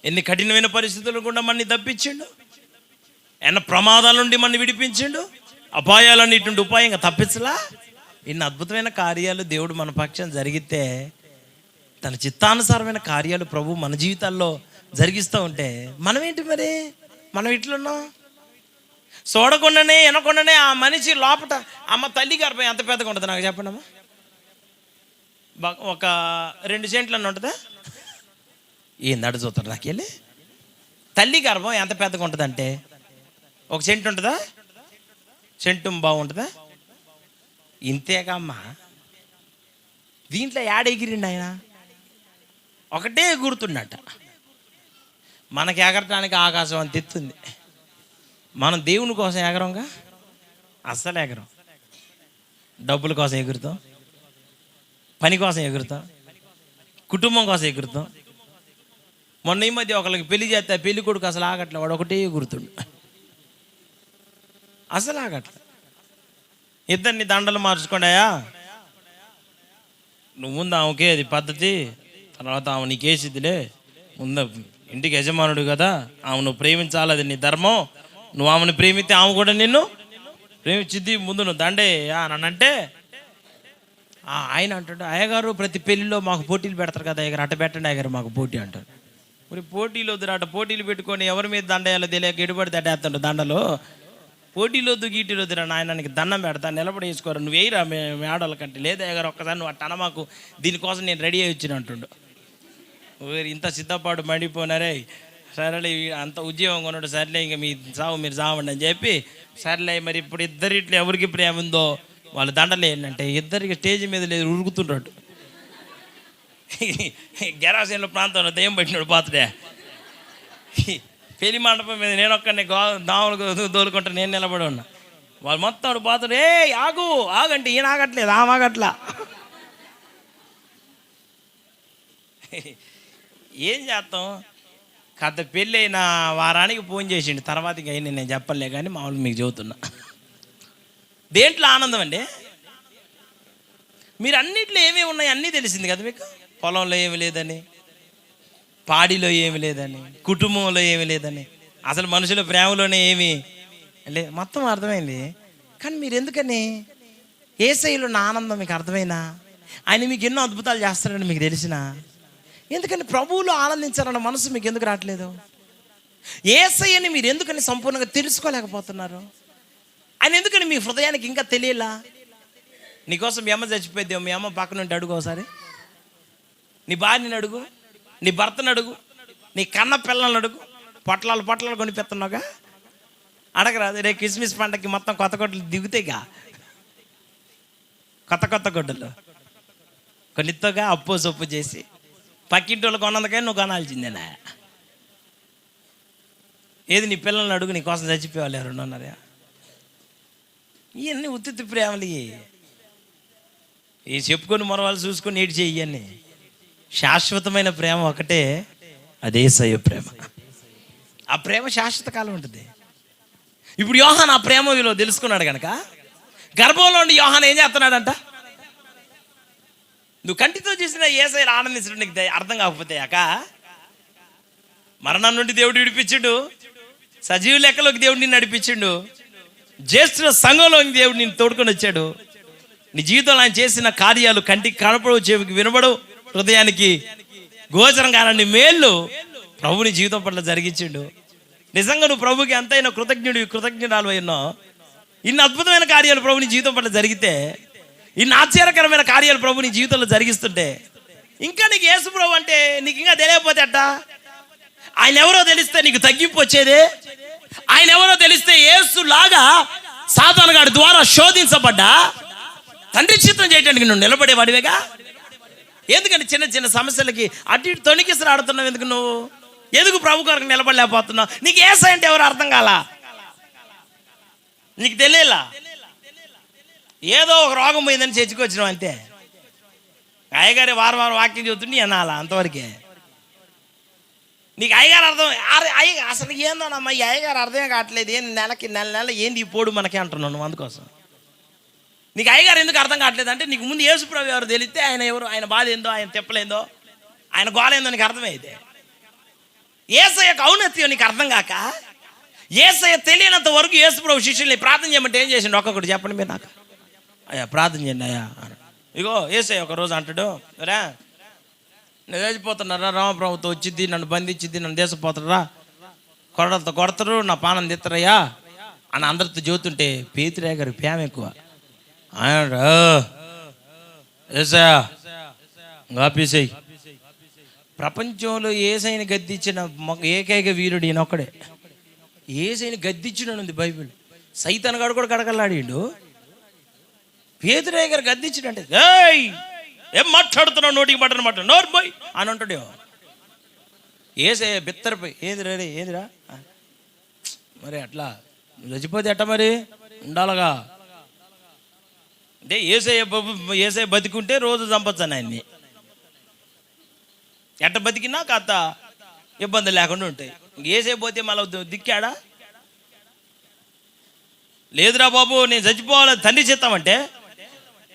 ఎన్ని కఠినమైన పరిస్థితులు కూడా మనని తప్పించిండు, ఎన్న ప్రమాదాల నుండి మనని విడిపించిండు, అపాయాలన్నిటి ఉపాయంగా తప్పించలా. ఇన్ని అద్భుతమైన కార్యాలు దేవుడు మన పక్షం జరిగితే, తన చిత్తానుసారమైన కార్యాలు ప్రభు మన జీవితాల్లో జరిగిస్తూ ఉంటే మనం ఏంటి మరి? మనం ఇట్లున్నాం. చూడకుండానే వినకుండానే ఆ మనిషి లోపట అమ్మ తల్లి గర్భం ఎంత పెద్దగా ఉంటుంది నాకు చెప్పండి అమ్మా. ఒక 2 సెంట్లు అని ఉంటుందా? ఏంది చూస్తారు నాకు వెళ్ళి. తల్లి గర్భం ఎంత పెద్దగా ఉంటుంది అంటే 1 సెంటు ఉంటుందా? సెంటు బాగుంటుందా? ఇంతేగా అమ్మా. దీంట్లో ఎగిరిండి ఆయన ఒకటే ఎగురుతున్నట్ట. మనకి ఎగరటానికి ఆకాశం అంత ఎత్తుంది. మనం దేవుని కోసం ఎగరంగా, అస్సలు ఎగరం. డబ్బుల కోసం ఎగురుతాం, పని కోసం ఎగురుతాం, కుటుంబం కోసం ఎగురుతాం. మొన్న ఈ మధ్య ఒకరికి పెళ్లి చేస్తే పెళ్లి కొడుకు అసలు ఆగట్లే, వాడు ఒకటే ఎగురుతుండు, అసలు ఆగట్లే. ఇద్దరిని దండలు మార్చుకోండాయా, నువ్వు ముందు ఆమెకే అది పద్ధతి, తర్వాత ఆమె నీకేసిద్దిలే, ముందు ఇంటికి యజమానుడు కదా, ఆమె నువ్వు ప్రేమించాలి, అది నీ ధర్మం. నువ్వు ఆమెను ప్రేమిస్తే ఆమె కూడా నిన్ను ప్రేమించిద్ది, ముందు నువ్వు దండే అని అంటే ఆయన అంటాడు, అయ్యగారు ప్రతి పెళ్లిలో మాకు పోటీలు పెడతారు కదా అయ్యగారు, అట్ట పెట్టండి అయ్యగారు మాకు పోటీ అంటాడు. మరి పోటీలు వద్దు, అట్ట పోటీలు పెట్టుకొని ఎవరి మీద దండ వేయాలో తెలియక ఎడుబడి తట్టేస్తాడు దండలో. పోటీలు వద్దు, గీటీలు వద్దు, నాయనానికి దండం పెడతా, నిలబడి వేసుకోరు, నువ్వు వేయరా మేడల కంటే, లేదా అయ్యగారు ఒక్కసారి నువ్వు అట్ట అన మాకు, దీనికోసం నేను రెడీ అయ్యి వచ్చిన అంటుండు. ఇంత సిద్ధపాటు మడిపోయినారే, సరేలే అంత ఉద్యోగం కొన్నాడు, సరేలే ఇంక మీ సావు మీరు సావండి అని చెప్పి, సరేలే మరి ఇప్పుడు ఇద్దరిట్లో ఎవరికి ప్రేమ ఉందో వాళ్ళు దండలు ఏంటంటే ఇద్దరికి స్టేజ్ మీద లేదు ఉరుకుతుంటాడు. గెరాసీన్ల ప్రాంతంలో దెయ్యం పెట్టినాడు పాత్రే, పెళ్లి మండపం మీద నేను ఒక్కడిని దాములు దోలుకుంటా నేను నిలబడి ఉన్నా, వాళ్ళు మొత్తం పాత్ర ఏ ఆగు ఆగంటే ఈయన ఆగట్లేదు, ఆమె ఆగట్లా. ఏం చేస్తాం, కథ పెళ్ళి అయిన వారానికి ఫోన్ చేసిండు, తర్వాత ఇక అయినా నేను చెప్పలే కానీ మామూలు మీకు చెబుతున్నా. దేంట్లో ఆనందం అండి, మీరు అన్నిట్లో ఏమేమి ఉన్నాయి అన్నీ తెలిసింది కదా మీకు. పొలంలో ఏమి లేదని, పాడిలో ఏమి లేదని, కుటుంబంలో ఏమి లేదని, అసలు మనుషుల ప్రేమలోనే ఏమి లేదు, మొత్తం అర్థమైంది. కానీ మీరు ఎందుకని యేసయ్యలో ఉన్న ఆనందం మీకు అర్థమైనా, ఆయన మీకు ఎన్నో అద్భుతాలు చేస్తారని మీకు తెలిసినా, ఎందుకని ప్రభువులో ఆనందించాలన్న మనసు మీకు ఎందుకు రావట్లేదు? యేసయ్యని మీరు ఎందుకని సంపూర్ణంగా తెలుసుకోలేకపోతున్నారు? ఆయన ఎందుకని మీ హృదయానికి ఇంకా తెలియలా? నీకోసం మీ అమ్మ చచ్చిపోద్ది, మీ అమ్మ పక్కన ఉంటే అడుగు ఒకసారి, నీ భార్యని అడుగు, నీ భర్తను అడుగు, నీ కన్న పిల్లలను అడుగు, పొట్లాలు కొనిపెడుతున్నావుగా, అడగరాదు. రేపు క్రిస్మస్ పండగకి మొత్తం కొత్త గొడ్డలు దిగుతాయిగా, కొత్త గొడ్డలు కొన్నిత్తోగా అప్పు సొప్పు చేసి పక్కింటి వాళ్ళు కొన్నందుకని నువ్వు కొనాల్సిందేనా? ఏది నీ పిల్లల్ని అడుగు, నీ కోసం చచ్చిపోవాలి ఎవరు ఉన్నారా? ఇవన్నీ ఉత్తి ప్రేమలు, ఈ చెప్పుకొని మొరవాళ్ళు చూసుకొని ఏడు చెయ్యని. శాశ్వతమైన ప్రేమ ఒకటే, అదే యేసయ్య ప్రేమ. ఆ ప్రేమ శాశ్వత కాలం ఉంటుంది. ఇప్పుడు యోహాను ఆ ప్రేమ విలువ తెలుసుకున్నాడు కనుక గర్భంలో ఉండి యోహాను ఏం చేస్తున్నాడంట, నువ్వు కంటితో చూసిన యేసయ్యను ఆనందించడం నీకు అర్థం కాకపోతే అక్క, మరణం నుండి దేవుడు విడిపించిండు, సజీవ లెక్కలోకి దేవుడు నిన్ను నడిపించిండు, జ్యేష్ఠుల సంఘంలోకి దేవుడు నిన్ను తోడుకొని వచ్చాడు. నీ జీవితంలో ఆయన చేసిన కార్యాలు కంటికి కనపడవు, చెవికి వినబడవు, హృదయానికి గోచరం కానని మేళ్ళు ప్రభుని జీవితం పట్ల జరిగించిండు. నిజంగా నువ్వు ప్రభుకి ఎంతైనా కృతజ్ఞురాలు అయినా, ఇన్ని అద్భుతమైన కార్యాలు ప్రభుని జీవితం పట్ల జరిగితే, ఇన్ని ఆశ్చర్యకరమైన కార్యాలు ప్రభుని జీవితంలో జరిగిస్తుంటే, ఇంకా నీకు యేసు ప్రభు అంటే నీకు ఇంకా తెలియకపోతే అట్ట. ఆయన ఎవరో తెలిస్తే నీకు తగ్గింపు వచ్చేదే. ఆయన ఎవరో తెలిస్తే యేసు లాగా సాతాను గాడి ద్వారా శోధించబడ్డా తండ్రి చిత్తం చేయడానికి నువ్వు నిలబడేవాడివేగా. ఎందుకంటే చిన్న చిన్న సమస్యలకి అటు ఇటు తొణికిసలు ఆడుతున్నావు, ఎందుకు నువ్వు ఎందుకు ప్రభు కొరకు నిలబడలేకపోతున్నావు? నీకు యేసయ్య అంటే ఎవరు అర్థం కాలా, నీకు తెలియలా, ఏదో ఒక రోగం పోయిందని చర్చకొచ్చినావు అంతే. అయ్యగారి వారం వాక్యం చెబుతుంటే అనాలా అంతవరకే. నీకు అయ్యగారు అర్థం, అసలు ఏందోనమ్మా ఈ అయ్యగారు అర్థమే కావట్లేదు, ఏంది నెల ఏంది ఈ పోడు మనకే అంటున్నావు నువ్వు. అందుకోసం నీకు అయ్యగారు ఎందుకు అర్థం కావట్లేదు అంటే, నీకు ముందు యేసు ప్రభు ఎవరు తెలిస్తే ఆయన ఎవరు, ఆయన బాధ ఏందో, ఆయన తెప్పలేందో, ఆయన గోళ ఏందో నీకు అర్థమైతే, యేసయ్యకు ఔన్నత్యం నీకు అర్థం కాక, యేసయ్య తెలియనంత వరకు యేసు ప్రభు శిష్యుల్ని ప్రార్థన చేయమంటే ఏం చేసిండు ఒక్కొక్కటి చెప్పండి మీరు నాకు. అయ్యా ప్రార్థన చేయండి అయ్యా. ఇగో యేసయ్య ఒక రోజు అంటాడు, రా నేను చచ్చిపోతున్నారా, రామప్రభుతో వచ్చిద్ది, నన్ను బంధించిద్ది, నన్ను దేశపోతారా, కొరడలతో కొడతారు, నా పానం తెత్తరయ్యా అని అందరితో చెబుతుంటే పేతురు గారి ప్రేమ ఎక్కువ. ఆయన యేసయ్య ఆపేసేయ్. ప్రపంచంలో యేసయ్యని గద్దించిన ఏకైక వీరుడు ఈయనొక్కడే. యేసయ్యని గద్దించినది బైబిల్. సైతాన్ గాడు కూడా గడగలాడిండు. పేతురు గారు గద్దించినంటే ఏయ్ ఏం మాట్లాడుతున్నావు, నోటికి పట్టనమాట నోరు పోయి అని అంటాడు. ఏసయ్య బిత్తరపోయి ఏందిరా మరి అట్లా నువ్వు చచ్చిపోతే ఎట్ట మరి ఉండాలగా అంటే ఏసయ్య బతికుంటే రోజు చంపొచ్చాను ఆయన్ని. ఎట్ట బతికినా కాస్త ఇబ్బంది లేకుండా ఉంటాయి. ఏసే పోతే మళ్ళీ దిక్కాడా? లేదురా బాబు నేను చచ్చిపోవాలి తండ్రి చిత్తామంటే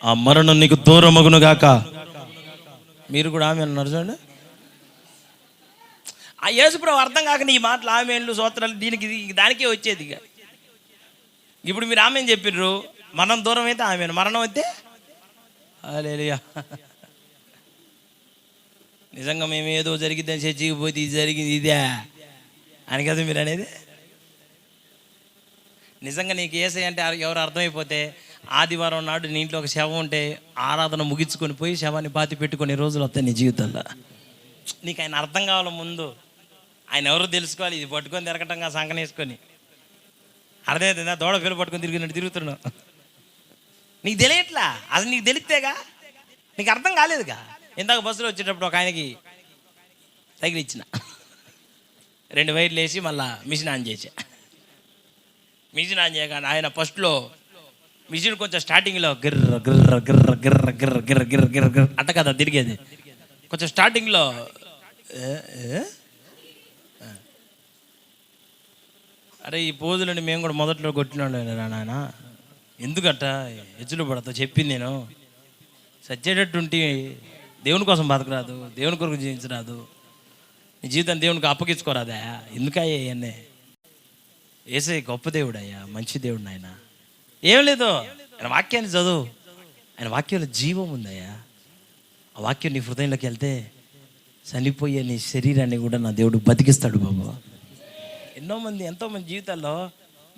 ఆ మరణం నీకు దూరమగును గాక. మీరు కూడా ఆమె అన్నారు చూడండి. ఆ యేసుప్రభు అర్థం కాక నీ మాటలు ఆమెన్లు సూత్రాలు దానికే వచ్చేది. ఇక ఇప్పుడు మీరు ఆమె చెప్పిర్రు, మరణం దూరం అయితే ఆమె, మరణం అయితే హల్లెలూయా. నిజంగా మేము ఏదో జరిగిద్దని చర్చికి పోతే ఇది జరిగింది ఇదే అని కదా మీరు అనేది. నిజంగా నీకు యేసయ్య అంటే ఎవరు అర్థమైపోతే ఆదివారం నాడు నీ ఇంట్లో ఒక శవం ఉంటే ఆరాధన ముగించుకొని పోయి శవాన్ని పాతి పెట్టుకునే రోజులు వస్తాయి నీ జీవితంలో. నీకు ఆయన అర్థం కావాలి ముందు, ఆయన ఎవరో తెలుసుకోవాలి. ఇది పట్టుకొని తిరగటంగా సంకనేసుకొని అర్థమవుతుందా? దూడ పిల్ల పట్టుకొని తిరిగినట్టు తిరుగుతున్నావు. నీకు తెలియట్లా, అది నీకు తెలిస్తేగా, నీకు అర్థం కాలేదుగా. ఇందాక బస్సులో వచ్చేటప్పుడు ఒక ఆయనకి సైకిల్ ఇచ్చిన 2 వైర్లు వేసి మళ్ళీ మిషన్ ఆన్ చేసా. మిషన్ ఆన్ చేయగానే ఆయన ఫస్ట్లో మిషన్ కొంచెం స్టార్టింగ్లో గిర్ర గిర్ర గిర్ర గిర్ర గిర్ర గిర్ర గిర్ర గిర్ర గిర్ర అట్ట కదా తిరిగేది. కొంచెం స్టార్టింగ్లో అరే ఈ పోజులని మేము కూడా మొదట్లో కొట్టినాడు నాయన, ఎందుకట్ట ఎజ్జులు పడతావు చెప్పింది నేను. సచ్చేటట్టు ఉంటే దేవుని కోసం బతకరాదు, దేవుని కొరకు జీవించరాదు, నీ జీవితాన్ని దేవునికి అప్పగించుకోరాదా? ఎందుకయ్యా ఇవన్నీ? యేసయ్య గొప్ప దేవుడు అయ్యా, మంచి దేవుడు ఆయన. ఏం లేదు, ఆయన వాక్యాన్ని చదువు, ఆయన వాక్యంలో జీవం ఉందయ్యా. ఆ వాక్యం నీ హృదయంలోకి వెళ్తే చనిపోయే నీ శరీరాన్ని కూడా నా దేవుడు బతికిస్తాడు బాబు. ఎంతోమంది జీవితాల్లో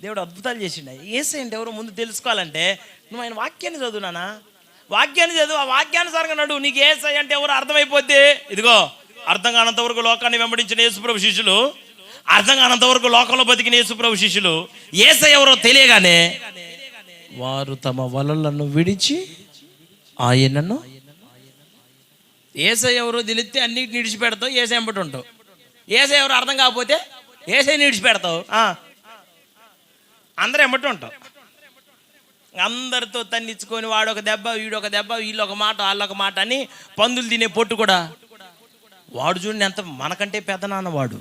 దేవుడు అద్భుతాలు చేసిండు. యేసయ్య అంటే ఎవరో ముందు తెలుసుకోవాలంటే నువ్వు ఆయన వాక్యాన్ని చదువు నాన్న, వాక్యాన్ని చదువు, ఆ వాక్యానుసారంగా నడు. నీకు యేసయ్య అంటే ఎవరు అర్థమైపోద్ది. ఇదిగో అర్థం కానంత వరకు లోకాన్ని వెంబడించిన యేసుప్రభు శిష్యులు, అర్థం కానంత వరకు లోకంలో బతికిన యేసుప్రభు శిష్యులు యేసయ్య ఎవరో తెలియగానే వారు తమ వలలను విడిచి ఆయనను, యేసయ్య ఎవరో తెలిస్తే అన్నిటిని విడిచిపెడతావు, యేసయ్య ఎంబటి ఉంటావు. యేసయ్య ఎవరు అర్థం కాకపోతే యేసయ్యని విడిచిపెడతావు, అందరూ ఎంబటి ఉంటావు. అందరితో తన్నిచ్చుకొని వాడొక దెబ్బ వీడొక దెబ్బ, వీళ్ళొక మాట వాళ్ళొక మాట అని పందులు తినే పొట్టు కూడా వాడు చూడండి ఎంత మనకంటే పెద్ద నాన్న వాడు,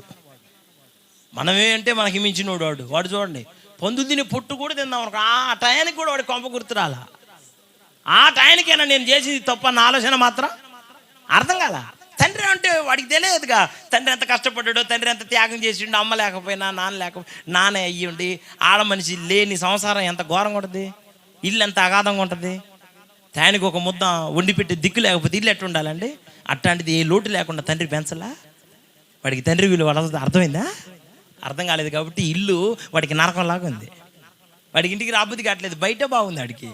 మనమే అంటే మనకి మించినోడు వాడు చూడండి పందులు తినే పొట్టు కూడా తిందాం అనుకో, ఆ టయానికి కూడా వాడి కొంప గుర్తురాల. ఆ టయానికైనా నేను చేసింది తప్ప నా ఆలోచన మాత్రం అర్థం కాల. తండ్రి అంటే వాడికి తెలియదుగా, తండ్రి ఎంత కష్టపడ్డాడో, తండ్రి ఎంత త్యాగం చేసిండు. అమ్మ లేకపోయినా నాన్న అయ్యి ఉండి ఆడ మనిషి లేని సంసారం ఎంత ఘోరంగా ఉంటుంది, ఇల్లు ఎంత అగాధంగా ఉంటుంది. దానికి ఒక ముద్ద వండి పెట్టి దిక్కు లేకపోతే ఇల్లు ఎట్లా ఉండాలండి? అట్లాంటిది ఏ లోటు లేకుండా తండ్రి పెంచలా. వాడికి తండ్రి వీళ్ళు అర్థమైందా? అర్థం కాలేదు కాబట్టి ఇల్లు వాడికి నరకంలాగా ఉంది. వాడికి ఇంటికి రాబుద్ది కావట్లేదు, బయట బాగుంది వాడికి.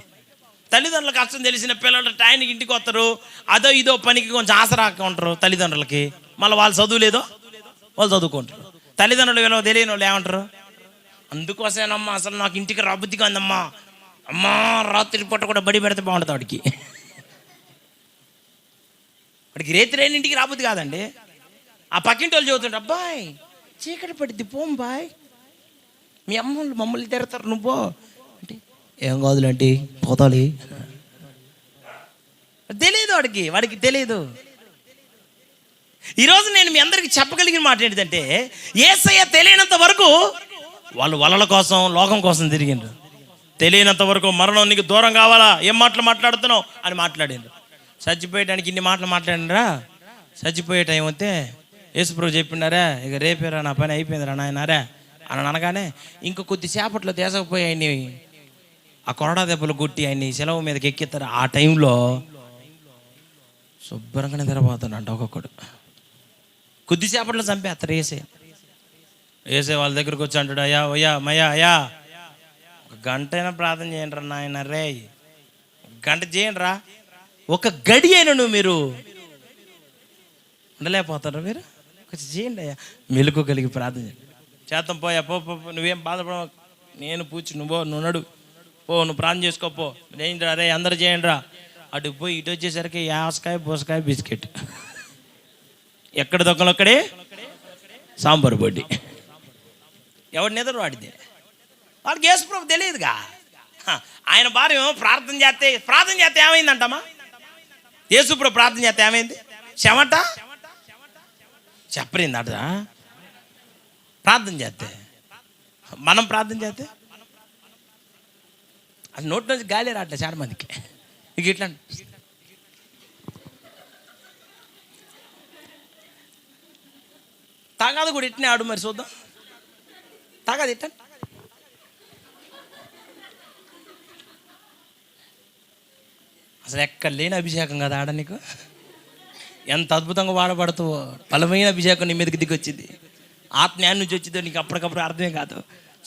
తల్లిదండ్రుల కష్టం తెలిసిన పిల్లలు టైంకి ఇంటికి వస్తారు, అదో ఇదో పనికి కొంచెం ఆసరాగా ఉంటారు తల్లిదండ్రులకి. మళ్ళీ వాళ్ళు చదువు లేదో వాళ్ళు చదువుకుంటారు. తల్లిదండ్రులు విలువ తెలియని వాళ్ళు ఏమంటారు? అందుకోసమేనమ్మా అసలు నాకు ఇంటికి రాబుద్దిగా ఉందమ్మా, అమ్మా రాత్రి పూట కూడా బడి పెడితే బాగుంటుంది వాడికి. వాడికి రేత్రి అయిన ఇంటికి రాబుద్ది కాదండి. ఆ పక్కింటి వాళ్ళు చదువుతుంటారు, అబ్బాయి చీకటి పడిద్ది పోం బాయ్, మీ అమ్మలు మమ్మల్ని తిడతారు నువ్వు అంటే ఏం కాదులేంటి పోతాలి. తెలియదు వాడికి తెలియదు. ఈరోజు నేను మీ అందరికీ చెప్పగలిగిన మాట ఏంటంటే, యేసయ్య తెలియనంత వరకు వాళ్ళు వలల కోసం లోకం కోసం తిరిగిండ్రు. తెలియనంత వరకు మరణం నీకు దూరం కావాలా, ఏం మాటలు మాట్లాడుతున్నావు అని మాట్లాడిండ్రు. చచ్చిపోయడానికి ఇన్ని మాటలు మాట్లాడినరా, చచ్చిపోయే టైం వస్తే యేసుప్రభు చెప్పిండారా, ఇక రేపేరా నా పని అయిపోయిందిరా నాయనారా అని అనగానే ఇంక కొద్దిసేపట్లో దేశకపోయి ఆయన్ని ఆ కొరడా దెబ్బలు కొట్టి ఆయన్ని సెలవు మీదకి ఎక్కిస్తారు. ఆ టైంలో శుభ్రంగానే తెరబోతాడంట ఒక్కొక్కడు. కొద్దిసేపట్లో చంపేస్తారు ఏసే వాళ్ళ దగ్గరకు వచ్చి అంటాడు, అయ్యా అయ్యా మయ్యా అయ్యా 1 గంట అయినా ప్రార్థన చేయండి రా నాయన రే, 1 గంట చేయండి రా, 1 గడి అయినా మీరు ఉండలేకపోతారా? మీరు కొంచెం చేయండి అయ్యా, మెలకు కలిగి ప్రార్థన చేయండి. చేద్దాం పోయా పో, నువ్వేం బాధపడ, నేను పూచి నువ్వు నడు పో, నువ్వు ప్రార్థన చేసుకోపో, చేయండి రా రే అందరు చేయండి రా. అటు పోయి ఇటు వచ్చేసరికి యాసకాయ పూసకాయ బిస్కెట్, ఎక్కడ దొక్కలు అక్కడే సాంబార్ పొడి. ఎవడి నిద్ర వాడితే వాడికి యేసు ప్రభు తెలియదుగా. ఆయన భార్య ప్రార్థన చేస్తే ఏమైందంటమ్మా? యేసు ప్రభు ప్రార్థన చేస్తే ఏమైంది? చెమట చెప్పరిందట. ప్రార్థన చేస్తే మనం ప్రార్థన చేస్తే అది నోటి నుంచి గాలి రావట్లేదు చాలా మందికి. ఇక ఇట్లా తాగాదు కూడా ఇట్నే ఆడు. మరి చూద్దాం, తాగాది ఇట్ట. అసలు ఎక్కడ లేని అభిషేకం కదా ఆడ. నీకు ఎంత అద్భుతంగా వాడబడుతావో. బలమైన అభిషేకం నీ మీదకి దిగొచ్చింది. ఆత్మజ్ఞానం నుంచి వచ్చిందో నీకు అప్పటికప్పుడు అర్థమే కాదు.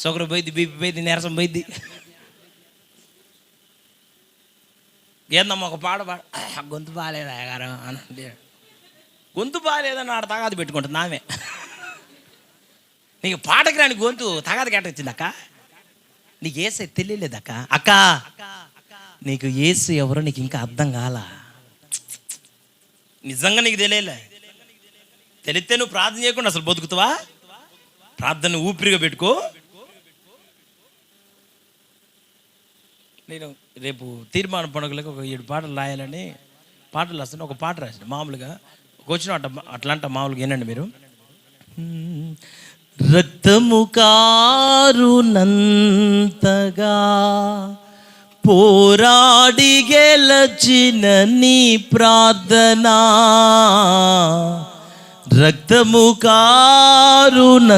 షుగర్ పోయింది, బీపీ పోయింది, నీరసం పోయింది. ఏందమ్మా ఒక పాట గొంతు బాగాలేదా గారు అని. గొంతు బాగాలేదని ఆడ తగాది పెట్టుకుంటుంది ఆమె. నీకు పాటకి రాని గొంతు తగాది కేటొచ్చింది అక్క. నీకు ఏసై తెలియలేదక్క. అక్క నీకు ఏసు ఎవరో నీకు ఇంకా అర్థం కాల. నిజంగా నీకు తెలియలే. తెలిస్తే నువ్వు ప్రార్థన చేయకుండా అసలు బతుకుతావా? ప్రార్థన ఊపిరిగా పెట్టుకో. నేను రేపు తీర్మాన పండుగలకు ఒక 7 పాటలు రాయాలని పాటలు రాస్తాను. ఒక పాట రాసిన మామూలుగా వచ్చిన అట్లా మామూలుగా ఏనండి మీరు. రక్తము కారునంతగా పోరాడి గెలచిన నీ ప్రార్థనా, రక్తము కారునంతగా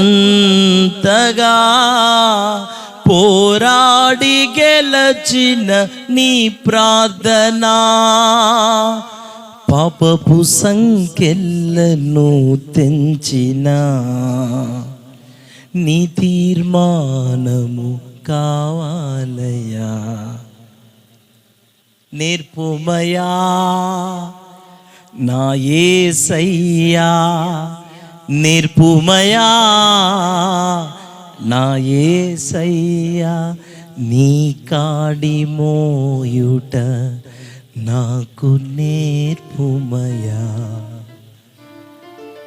పోరాడి గెలచిన నీ ప్రార్థనా, పాపపు సంకెళ్ళను తెంచిన నీ తీర్మానము కావాలయా. నేర్పుమయా నా యేసయ్యా, నేర్పుమయా నా యేసయ్యా, నీ కాడి మోయుట నాకు నేర్పుమయా.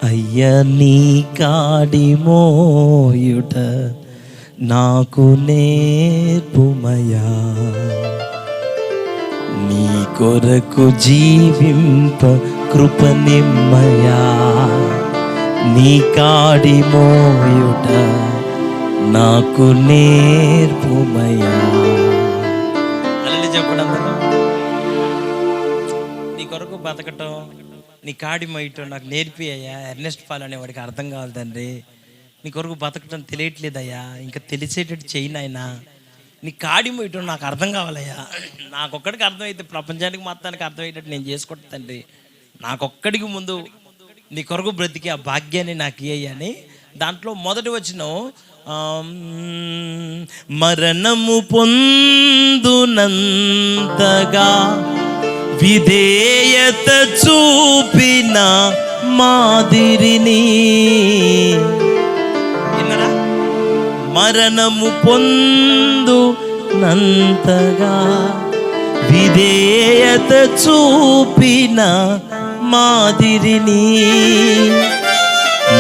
అయ్యా నీ కాడి మోయుట నాకు నేర్పుమయా. నీ కొరకు జీవింప కృపనిమ్మయా, నీ కాడి మోయుట నాకు నేర్పుమయా. అలా చెప్పడం నీ కొరకు బతకటం, నీ కాడి మోయటం నాకు నేర్పియ్యా. ఎర్నెస్ట్ పాల్ అనేవాడికి అర్థం కావాలి తండ్రి. నీ కొరకు బతకటం తెలియట్లేదయ్యా, ఇంకా తెలిసేటట్టు చేయి నాయనా. నీ కాడి మోయటం నాకు అర్థం కావాలయ్యా. నాకొక్కడికి అర్థమైతే ప్రపంచానికి మొత్తానికి అర్థమయ్యేటట్టు నేను చేసుకుంటా తండ్రి. నాకొక్కడికి ముందు నీ కొరకు బ్రతికి ఆ భాగ్యాన్ని నాకు ఇయ్యా అని. దాంట్లో మొదటి వచనం, మరణము పొందునంతగా విధేయత చూపిన మాదిరిని, విన్నరా? మరణము పొందునంతగా విధేయత చూపిన మాదిరిని,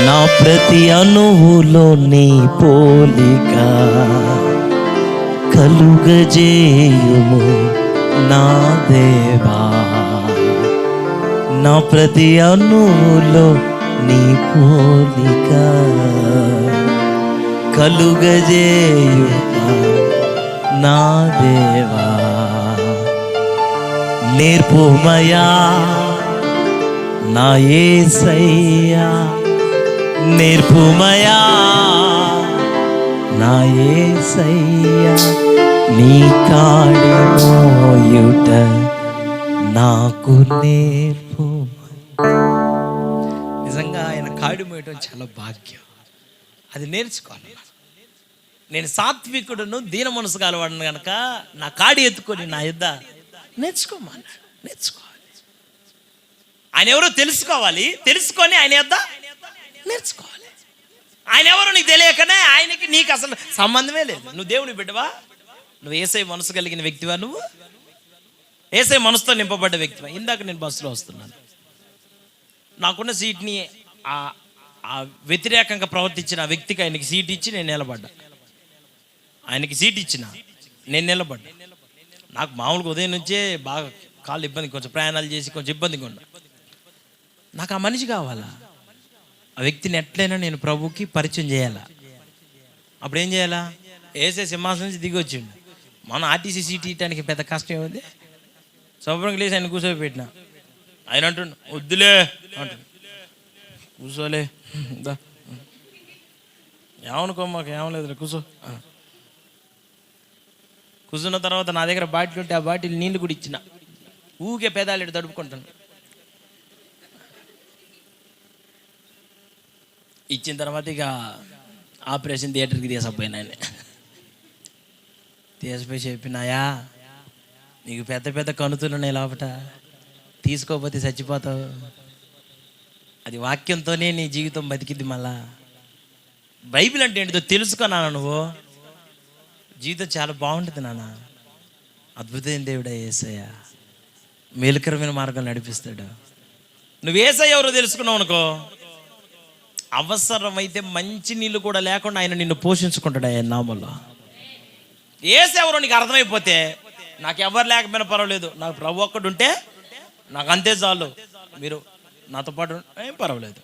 నా ప్రతి అణువులో నీ పోలిక కలుగజేయుము నా దేవా. నా ప్రతి అణువులో నీ పోలిక కలుగజేయుము నా దేవా. నేర్పుమయా నా యేసయ్యా, నేర్పుమయా నా యేసయ్యా, నీ కాడి మోయుట నాకు నేర్పు. నిజంగా ఆయన కాడి మోయటం చాలా భాగ్యం. అది నేర్చుకోవాలి. నేను సాత్వికుడును దీన మనసు కలవాడను కనుక నా కాడి ఎత్తుకొని నా యుద్ధ నేర్చుకోవాలి. ఆయన ఎవరో తెలుసుకోవాలి. తెలుసుకొని ఆయన యుద్ధ నేర్చుకోవాలి. ఆయన ఎవరో నీకు తెలియకనే ఆయనకి నీకు అసలు సంబంధమే లేదు. నువ్వు దేవుని బిడ్డవా? నువ్వు యేసయ్య మనసు కలిగిన వ్యక్తివా? నువ్వు యేసయ్య మనసుతో నింపబడ్డ వ్యక్తివా? ఇందాక నేను బస్సులో వస్తున్నాను. నాకున్న సీట్ని ఆ వ్యతిరేకంగా ప్రవర్తించిన ఆ వ్యక్తికి ఆయనకి సీట్ ఇచ్చి నేను నిలబడ్డా. ఆయనకి సీట్ ఇచ్చిన నేను నిలబడ్డా. నాకు మామూలుగా ఉదయం నుంచే బాగా కాళ్ళు ఇబ్బంది, కొంచెం ప్రయాణాలు చేసి కొంచెం ఇబ్బందిగా ఉన్నా. నాకు ఆ మనిషి కావాలా, ఆ వ్యక్తిని ఎట్లయినా నేను ప్రభుకి పరిచయం చేయాలా. అప్పుడు ఏం చేయాలా? ఏసే సింహాసనం నుంచి దిగి వచ్చిండు. మన ఆర్టీసీ సీట్ ఇవ్వడానికి పెద్ద కష్టం ఏముంది? శుభ్రంగా లేసి ఆయన కూర్చోబెట్టిన. ఆయన అంటుండు వద్దులే అంటు, కూర్చోలే దా ఏమనుకో, మాకు ఏమలేదు కూర్చో. కూర్చున్న తర్వాత నా దగ్గర బాటిల్ ఉంటే ఆ బాటిల్ నీళ్ళు కూడా ఇచ్చిన. ఊకే పేదాలు తడుపుకుంటాను. ఇచ్చిన తర్వాత ఇక ఆపరేషన్ థియేటర్కి తీసుకుపోయినా. తీసుకుపోయి చెప్పినాయా, నీకు పెద్ద పెద్ద కణుతులున్నాయి లోపట, తీసుకోకపోతే చచ్చిపోతావు. అది వాక్యంతోనే నీ జీవితం బతికిద్ది. మళ్ళా బైబిల్ అంటే ఏంటిదో తెలుసుకున్నాను. నువ్వు జీవితం చాలా బాగుంటుంది నాన్న. అద్భుతమైన దేవుడా యేసయ్య, మేలుకరమైన మార్గం నడిపిస్తాడు. నువ్వు యేసయ్య ఎవరో తెలుసుకున్నావు అనుకో, అవసరమైతే మంచి నీళ్ళు కూడా లేకుండా ఆయన నిన్ను పోషించుకుంటాడు ఆయన నామంలో. యేసు ఎవరో నీకు అర్థమైపోతే, నాకు ఎవరు లేకపోయినా పర్వాలేదు, నాకు ప్రభు ఒక్కడు ఉంటే నాకు అంతే చాలు. మీరు నాతో పాటు ఏం పర్వాలేదు,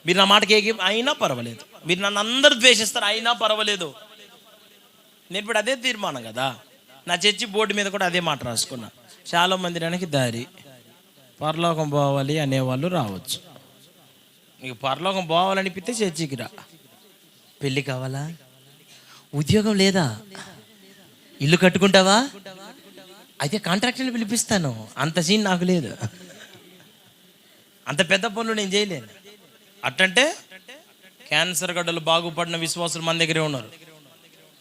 మీరు నా మాటకి ఏకి అయినా పర్వాలేదు, మీరు నన్ను అందరూ ద్వేషిస్తారు అయినా పర్వాలేదు. నేను ఇప్పుడు అదే తీర్మానం కదా. నా చర్చి బోర్డు మీద కూడా అదే మాట రాసుకున్నా, చాలా మందిరానికి దారి పరలోకం పోవాలి అనేవాళ్ళు రావచ్చు. నీకు పరలోకం పోవాలనిపిస్తే చర్చికి రా. పెళ్ళి కావాలా, ఉద్యోగం లేదా, ఇల్లు కట్టుకుంటావా, అయితే కాంట్రాక్టర్ని పిలిపిస్తాను. అంత సీన్ నాకు లేదు, అంత పెద్ద పనులు నేను చేయలేను. అట్టంటే క్యాన్సర్ గడ్డలు బాగుపడిన విశ్వాసులు మన దగ్గరే ఉన్నారు.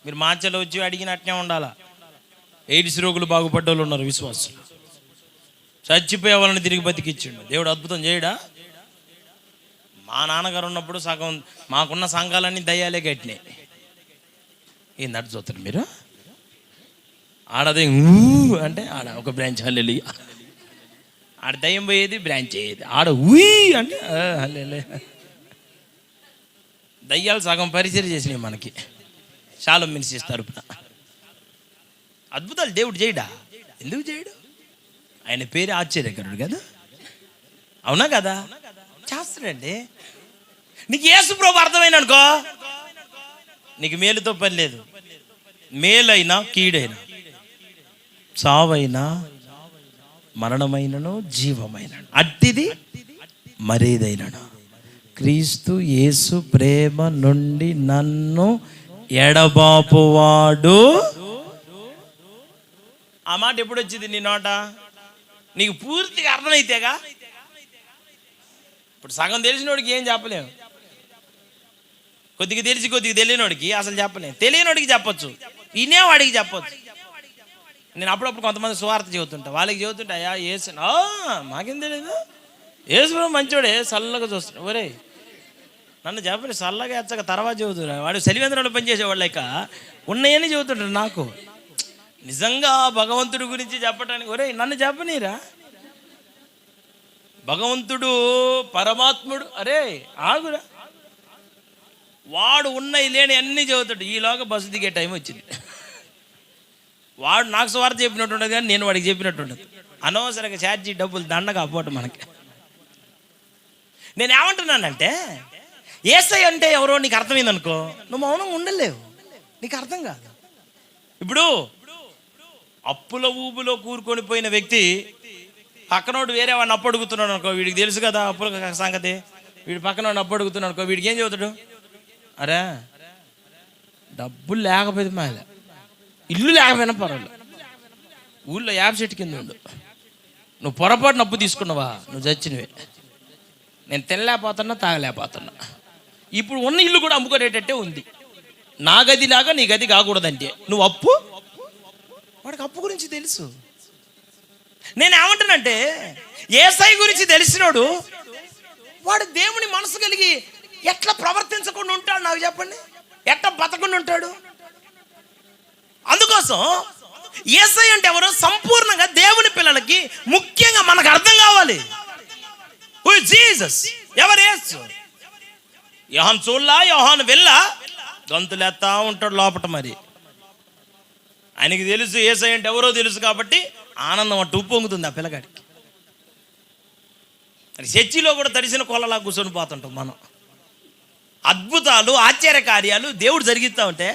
మీరు మార్చలో వచ్చి అడిగినట్టే ఉండాలా. ఎయిడ్స్ రోగులు బాగుపడ్డ వాళ్ళు ఉన్నారు విశ్వాసులు. చచ్చిపోయే వాళ్ళని తిరిగి బతికిచ్చిండు దేవుడు. అద్భుతం చేయడా? మా నాన్నగారు ఉన్నప్పుడు సగం మాకున్న సంఘాలన్నీ దయ్యాలే కట్టినాయి. ఏందట చూస్తారు మీరు? ఆడదే అంటే ఆడ ఒక బ్రాంచ్ హల్లెలూయ, ఆడ దయ్యం పోయేది బ్రాంచ్ అయ్యేది. ఆడ ఊయి అంటే హల్లెలూయ. దయ్యాలు సగం పరిచయం చేసినాయి మనకి చాలా మినిస్ట్రీస్ తరపున. అద్భుతాలు దేవుడు చేయడా? ఎందుకు చేయడు? ఆయన పేరు ఆశ్చర్యకరుడు కదా, అవునా కదా? చేస్తాడండి. నీకు యేసు ప్రభు అర్థమైన అనుకో, నీకు మేలుతో పని లేదు. మేలైనా కీడైనా, చావైనా మరణమైనను జీవమైనను అట్టిది మరేదైనను క్రీస్తు యేసు ప్రేమ నుండి నన్ను ఎడబాపువాడు. ఆ మాట ఎప్పుడు వచ్చింది నీ నోట? నీకు పూర్తిగా అర్థమైతేగా. ఇప్పుడు సగం తెలిసినోడికి ఏం చెప్పలేము, కొద్దిగా తెలిసి కొద్దిగా తెలియనోడికి అసలు చెప్పలేము. తెలియనోడికి చెప్పొచ్చు, వినేవాడికి చెప్పొచ్చు. నేను అప్పుడప్పుడు కొంతమంది సువార్త చెబుతుంటా, వాళ్ళకి చెబుతుంటా, అయ్యా యేసు మాకేం తెలియదు, యేసు మంచోడే చల్లగా చూస్తాడు. ఒరే నన్ను చెప్పండి, చల్లగా ఎచ్చక తర్వాత చెబుతున్నా. వాడు సెలివేంద్రంలో పనిచేసేవాళ్ళు ఇక ఉన్నాయని చెబుతుంటాడు. నాకు నిజంగా భగవంతుడి గురించి చెప్పడానికి ఒరే నన్ను చెప్పనీరా, భగవంతుడు పరమాత్ముడు, అరే ఆగురా. వాడు ఉన్నాయి లేని అన్నీ చెబుతాడు. ఈలోగా బస్సు దిగే టైం వచ్చింది. వాడు నాకు స్వార్థ చెప్పినట్టు ఉండదు, కానీ నేను వాడికి చెప్పినట్టు ఉండదు. అనవసరంగా ఛార్జీ డబ్బులు దండగా అవ్వట మనకి. నేను ఏమంటున్నానంటే, యేసయ్య అంటే ఎవరో నీకు అర్థమైంది అనుకో, నువ్వు మౌనంగా ఉండలేవు, నీకు అర్థం కాదు. ఇప్పుడు అప్పుల ఊబులో కూరుకొని పోయిన వ్యక్తి పక్కనోడు వేరే వాడిని అప్పు అడుగుతున్నాడు అనుకో, వీడికి తెలుసు కదా అప్పుల సంగతి. వీడు పక్కన వాడిని అప్పు అడుగుతున్నాడు అనుకో, వీడికి ఏం చెబుతాడు? అరే డబ్బులు లేకపోతే మాల, ఇల్లు లేకపోయినా పర్వాలేదు, ఊళ్ళో యాప్ చెట్టు కింద ఉండు, నువ్వు పొరపాటున అప్పు తీసుకున్నావా నువ్వు చచ్చినవే, నేను తినలేకపోతున్నా తాగలేకపోతున్నా, ఇప్పుడు ఉన్న ఇల్లు కూడా అమ్ముకునేటట్టే ఉంది, నా గది లాగా నీ గది కాకూడదంటే నువ్వు అప్పు. వాడికి అప్పు గురించి తెలుసు. నేను ఏమంటానంటే, యేసయ్య గురించి తెలిసినోడు వాడు దేవుని మనసు కలిగి ఎట్లా ప్రవర్తించకుండా ఉంటాడు నాకు చెప్పండి, ఎట్లా బతకుండా ఉంటాడు? అందుకోసం యేసయ్య అంటే ఎవరో సంపూర్ణంగా దేవుని పిల్లలకి ముఖ్యంగా మనకు అర్థం కావాలి. Who is Jesus? ఎవరు యేసు? యోహాను చూడలా, యోహాను వెళ్ళా, గంతులేస్తా ఉంటాడు లోపట. మరి ఆయనకి తెలుసు యేసయ్య అంటే ఎవరో తెలుసు కాబట్టి ఆనందం అట్టు ఉప్పొంగుతుంది ఆ పిల్లగాడికి. చర్చిలో కూడా తడిసిన కొల్లలా కూర్చొని పోతుంటాం మనం. అద్భుతాలు, ఆశ్చర్య కార్యాలు దేవుడు జరిగిస్తూ ఉంటే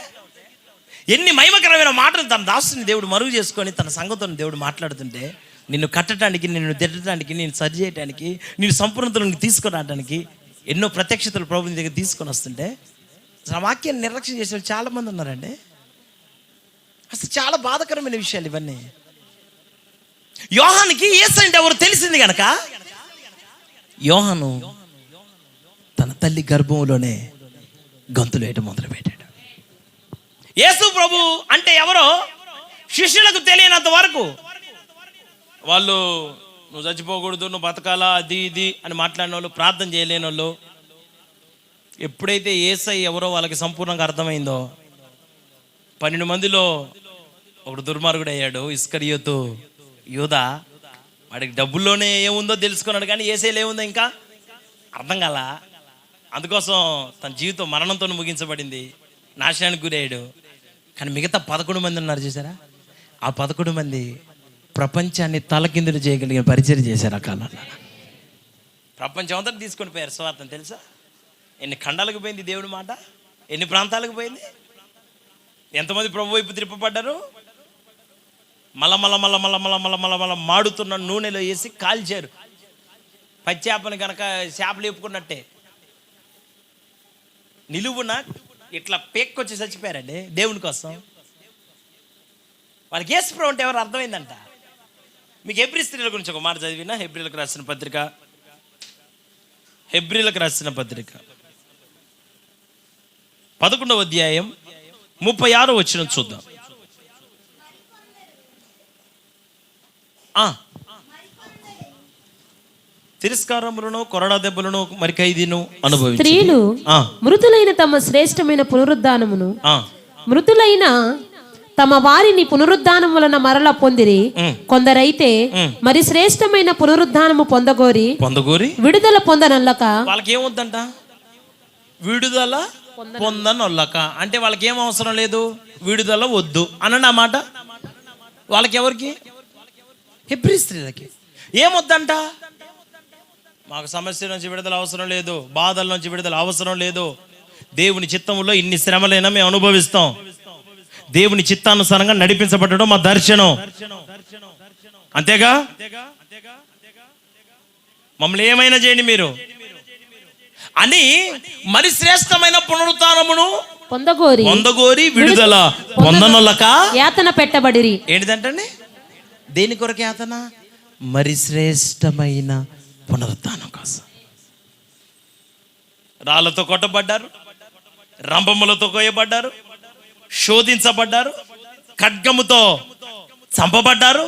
ఎన్ని మహిమకరమైన మాటలు తన దాసుని దేవుడు మరుగు చేసుకొని తన సంగతిని దేవుడు మాట్లాడుతుంటే, నిన్ను కట్టడానికి, నిన్ను తిట్టడానికి, నేను సరి చేయడానికి, నేను సంపూర్ణతలను తీసుకురావడానికి ఎన్నో ప్రత్యక్షతలు ప్రభుని దగ్గర తీసుకొని వస్తుంటే ఆ వాక్యాన్ని నిర్లక్ష్యం చేసే వాళ్ళు చాలామంది ఉన్నారండి. అసలు చాలా బాధాకరమైన విషయాలు ఇవన్నీ. యోహానికి యేసు అంటే ఎవరు తెలిసింది కనుక యోహాను తన తల్లి గర్భంలోనే గంతులు వేయడం మొదలుపెట్టాడు. యేసు ప్రభు అంటే ఎవరో శిష్యులకు తెలియనంత వరకు వాళ్ళు నువ్వు చచ్చిపోకూడదు, నువ్వు బతకాలా, అది ఇది అని మాట్లాడిన వాళ్ళు, ప్రార్థన చేయలేని వాళ్ళు, ఎప్పుడైతే యేసయ్య ఎవరో వాళ్ళకి సంపూర్ణంగా అర్థమైందో 12 మందిలో ఒకడు దుర్మార్గుడు అయ్యాడు, ఇస్కరియోతు యూదా. వాడికి డబ్బుల్లోనే ఏముందో తెలుసుకున్నాడు కానీ యేసయ్యలో ఏముందో ఇంకా అర్థం కాల. అందుకోసం తన జీవితం మరణంతో ముగించబడింది, నాశనానికి గురయ్యాడు. కానీ మిగతా 11 మంది ఉన్నారు చూసారా, ఆ 11 మంది ప్రపంచాన్ని తలకిందులు చేయగలిగిన పరిచయం చేశారు. ఆ కాలంలో ప్రపంచం అంతా తీసుకొని పోయారు స్వార్థం. తెలుసా ఎన్ని ఖండాలకు పోయింది దేవుడి మాట, ఎన్ని ప్రాంతాలకు పోయింది, ఎంతమంది ప్రభు వైపు త్రిప్పబడ్డారు. మళ్ళా మాడుతున్న నూనెలో వేసి కాల్చారు. పచ్చేపని కనుక చేపలు వేపుకున్నట్టే నిలువున ఇట్లా పేక్కొచ్చి చచ్చిపోయారండి దేవుని కోసం. వాళ్ళకి యేసు ప్రభు అంటే ఎవరు అర్థమైందంట. మీకు హెబ్రీ స్త్రీల గురించి ఒక మాట చదివినా, హెబ్రీలకు రాసిన పత్రిక 11వ అధ్యాయం 36వ వచనం చూద్దాం. తిరస్కారములను, కొరడా దెబ్బలను, మరి ఖైదీను అనుభవించి స్త్రీలు మృతులైన తమ శ్రేష్టమైన పునరుద్ధానమును, మృతులైన తమ వారిని పునరుద్ధానం వలన మరల పొందిరి. కొందరైతే మరి శ్రేష్టమైన పునరుద్ధానము పొందగోరి విడుదల పొందనొల్లక. వాళ్ళకి ఏమొద్దంట? విడుదల పొందనొల్లక అంటే వాళ్ళకి ఏం అవసరం లేదు, విడుదల వద్దు అనండి. ఆ మాట వాళ్ళకి ఎవరికి? హెబ్రీ స్త్రీలకి. ఏమొద్దంట? మాకు సమస్య నుంచి విడుదల అవసరం లేదు, బాధల నుంచి విడుదల అవసరం లేదు, దేవుని చిత్తంలో ఇన్ని శ్రమలైనా మేము అనుభవిస్తాం, దేవుని చిత్తానుసారంగా నడిపించబడడం మా దర్శనం, అంతేగా మమ్మల్ని ఏమైనా చేయండి మీరు అని మరి శ్రేష్టమైన పునరుత్థానమును పొందగోరి విడుదల పొందనొల్లక యాతన పెట్టబడిరి. ఏంటిదంటండి? దేని కొరకు యాతన? మరి శ్రేష్టమైన పునరుత్థానం కోసం. రాళ్లతో కొట్టబడ్డారు, రంపములతో కోయబడ్డారు, శోధించబడ్డారు, ఖడ్గముతో చంపబడ్డారు,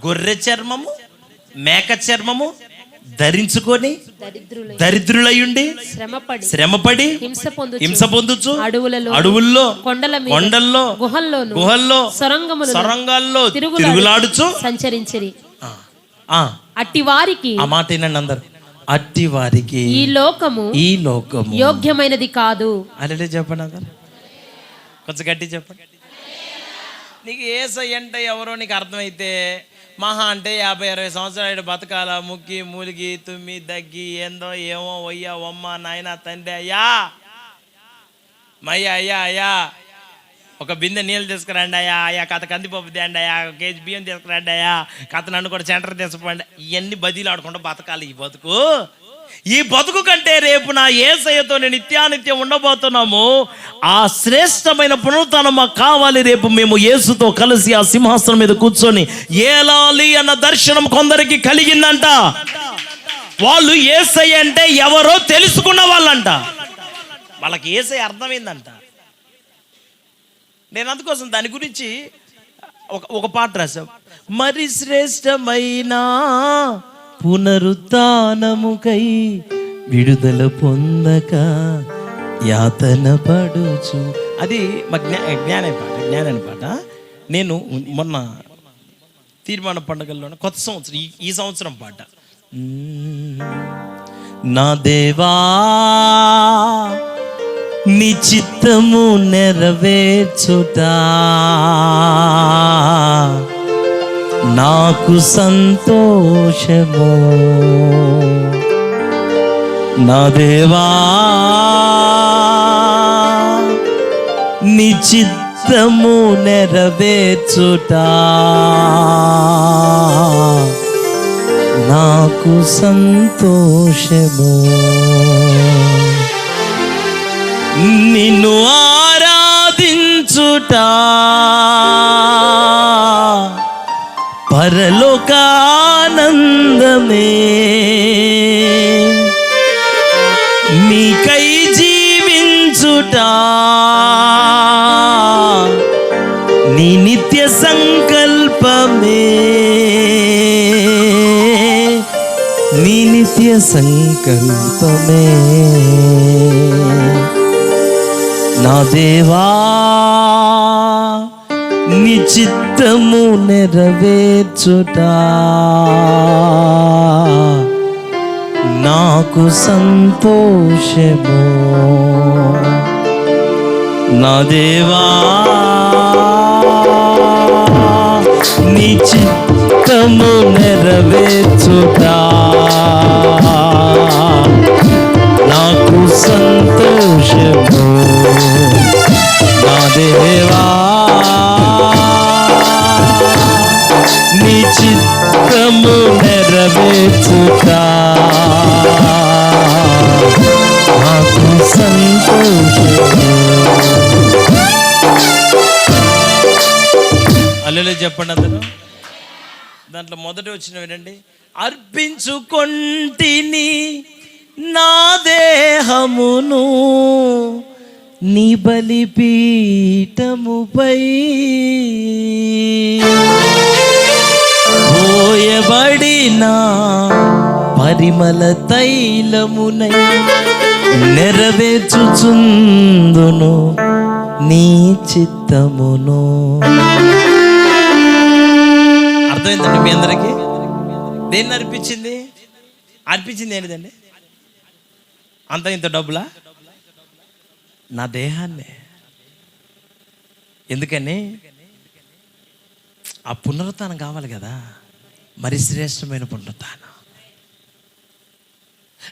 గొర్రె చర్మము, మేక చర్మము ధరించుకొని దరిద్రులయుండి శ్రమపడి హింస పొందుచు అడవుల్లో, కొండల్లో, గుహల్లో, సొరంగాల్లో తిరుగులాడుచు సంచరించిరి. అట్టి వారికి, ఆ మాట ఏంటండి అందరు, అట్టి వారికి ఈ లోకము యోగ్యమైనది కాదు. అలా చెప్పండి అందరు, కొంచెం గట్టి చెప్పండి. నీకు యేసయ్య అంటే ఎవరో నీకు అర్థమైతే, మహా అంటే 50-60 సంవత్సరాలు బతకాల, ముక్కి మూలిగి తుమ్మి దగ్గి ఏందో ఏమో వయ్యా ఒమ్మ నాయన తండ్రి అయ్యా మయ్యా అయ్యా ఒక బిందె నీళ్ళు తీసుకురండి అయ్యా కథ కందిపప్పు తేండి అయ్యా, 1 కేజీ బియ్యం తీసుకురండి అయ్యా, కథ నన్ను కూడా సెంటర్ తీసుకోండి. ఇవన్నీ బదిలు ఆడుకుంటూ బతకాలి. ఈ బతుకు కంటే రేపు నా యేసయ్యతో నేను నిత్యానిత్యం ఉండబోతున్నాము. ఆ శ్రేష్టమైన పునరుత్థానం మాకు కావాలి. రేపు మేము యేసుతో కలిసి ఆ సింహాసనం మీద కూర్చొని ఏలాలి అన్న దర్శనం కొందరికి కలిగిందంట. వాళ్ళు యేసయ్య అంటే ఎవరో తెలుసుకున్న వాళ్ళంట. వాళ్ళకి యేసయ్య అర్థమైందంట. నేను అందుకోసం దాని గురించి ఒక పాట రాశాం. మరి శ్రేష్టమైన పునరుత్థానముకై విడుదల పొందక యాతన పడుచు. అది మా జ్ఞాన పాట. నేను మొన్న తీర్మాన పండుగల్లోనే కొత్త సంవత్సరం, ఈ సంవత్సరం పాట. నా దేవా నీ చిత్తము నెరవేర్చుట నాకు సంతోషము. నా దేవా నీ చిత్తము నెరవేర్చుట నాకు సంతోషము. నిన్ను ఆరాధించుట పరలోకానందమే. నీకై జీవించుట నీ నిత్య సంకల్పమే. నీ నిత్య సంకల్పమే. నా దేవా నీ చిత్తము నెరవేర్చుట నాకు సంతోషము. నా దేవా నీ చిత్తము నెరవేర్చుట నాకు సంతోషము. నా దేవా నీ చిత్తము నెరవేర్చుట నాకు సంతోషము. హల్లెలూయా చెప్పండి అందరూ. దాంట్లో మొదట వచ్చిన వినండి. అర్పించుకొంటిని నా దేహమును నీ బలిపీఠముపై పోయబడిన పరిమళ తైలమునై నెరవేర్చుచుందును నీ చిత్తమును. అర్థమైందండి మీ అందరికీ? దేన్ని అర్పించింది? అర్పించింది ఏంటిదండి? అంత ఇంత డబ్బులా? నా దేహాన్ని. ఎందుకని? ఆ పునరుత్థానం కావాలి కదా, మరి శ్రేష్టమైన పునరుత్థానం.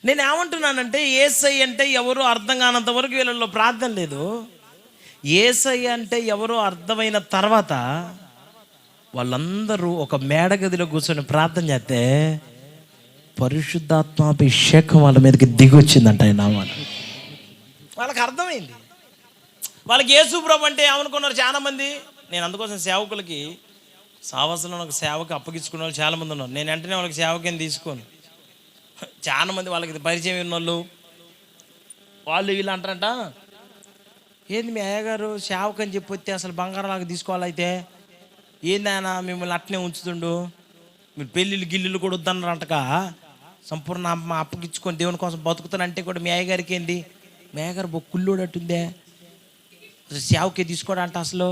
నేను ఏమంటున్నానంటే యేసయ్య అంటే ఎవరో అర్థం కానంత వరకు వీళ్ళలో ప్రార్థన లేదు. యేసయ్య అంటే ఎవరో అర్థమైన తర్వాత వాళ్ళందరూ ఒక మేడగదిలో కూర్చొని ప్రార్థన చేస్తే పరిశుద్ధాత్మాభిషేకం వాళ్ళ మీదకి దిగొచ్చిందంట. ఆయన వాళ్ళకి అర్థమైంది. వాళ్ళకి యేసు ప్రభు అంటే ఏమనుకున్నారు చాలామంది. నేను అందుకోసం సేవకులకి సావసంలో ఒక సేవకు అప్పగించుకునే వాళ్ళు చాలామంది ఉన్నారు. నేను వెంటనే వాళ్ళకి సేవకేం తీసుకోను. చాలామంది వాళ్ళకి పరిచయం ఉన్న వాళ్ళు వీళ్ళు అంటారంట, ఏంది మీ అయ్యగారు సేవకు అని చెప్పి వస్తే అసలు బంగారంలాగా తీసుకోవాలైతే ఏంది ఆయన మిమ్మల్ని అట్నే ఉంచుతుండు, మీరు పెళ్ళిళ్ళు గిల్లులు కూడా వద్దన్నారంటక సంపూర్ణ అప్పగించుకొని దేవుని కోసం బతుకుతానంటే కూడా మీ అయ్యగారికి ఏంది, మీ అయ్యగారు కుళ్ళోడట్టుందే, అసలు సేవకే తీసుకోవడంట, అసలు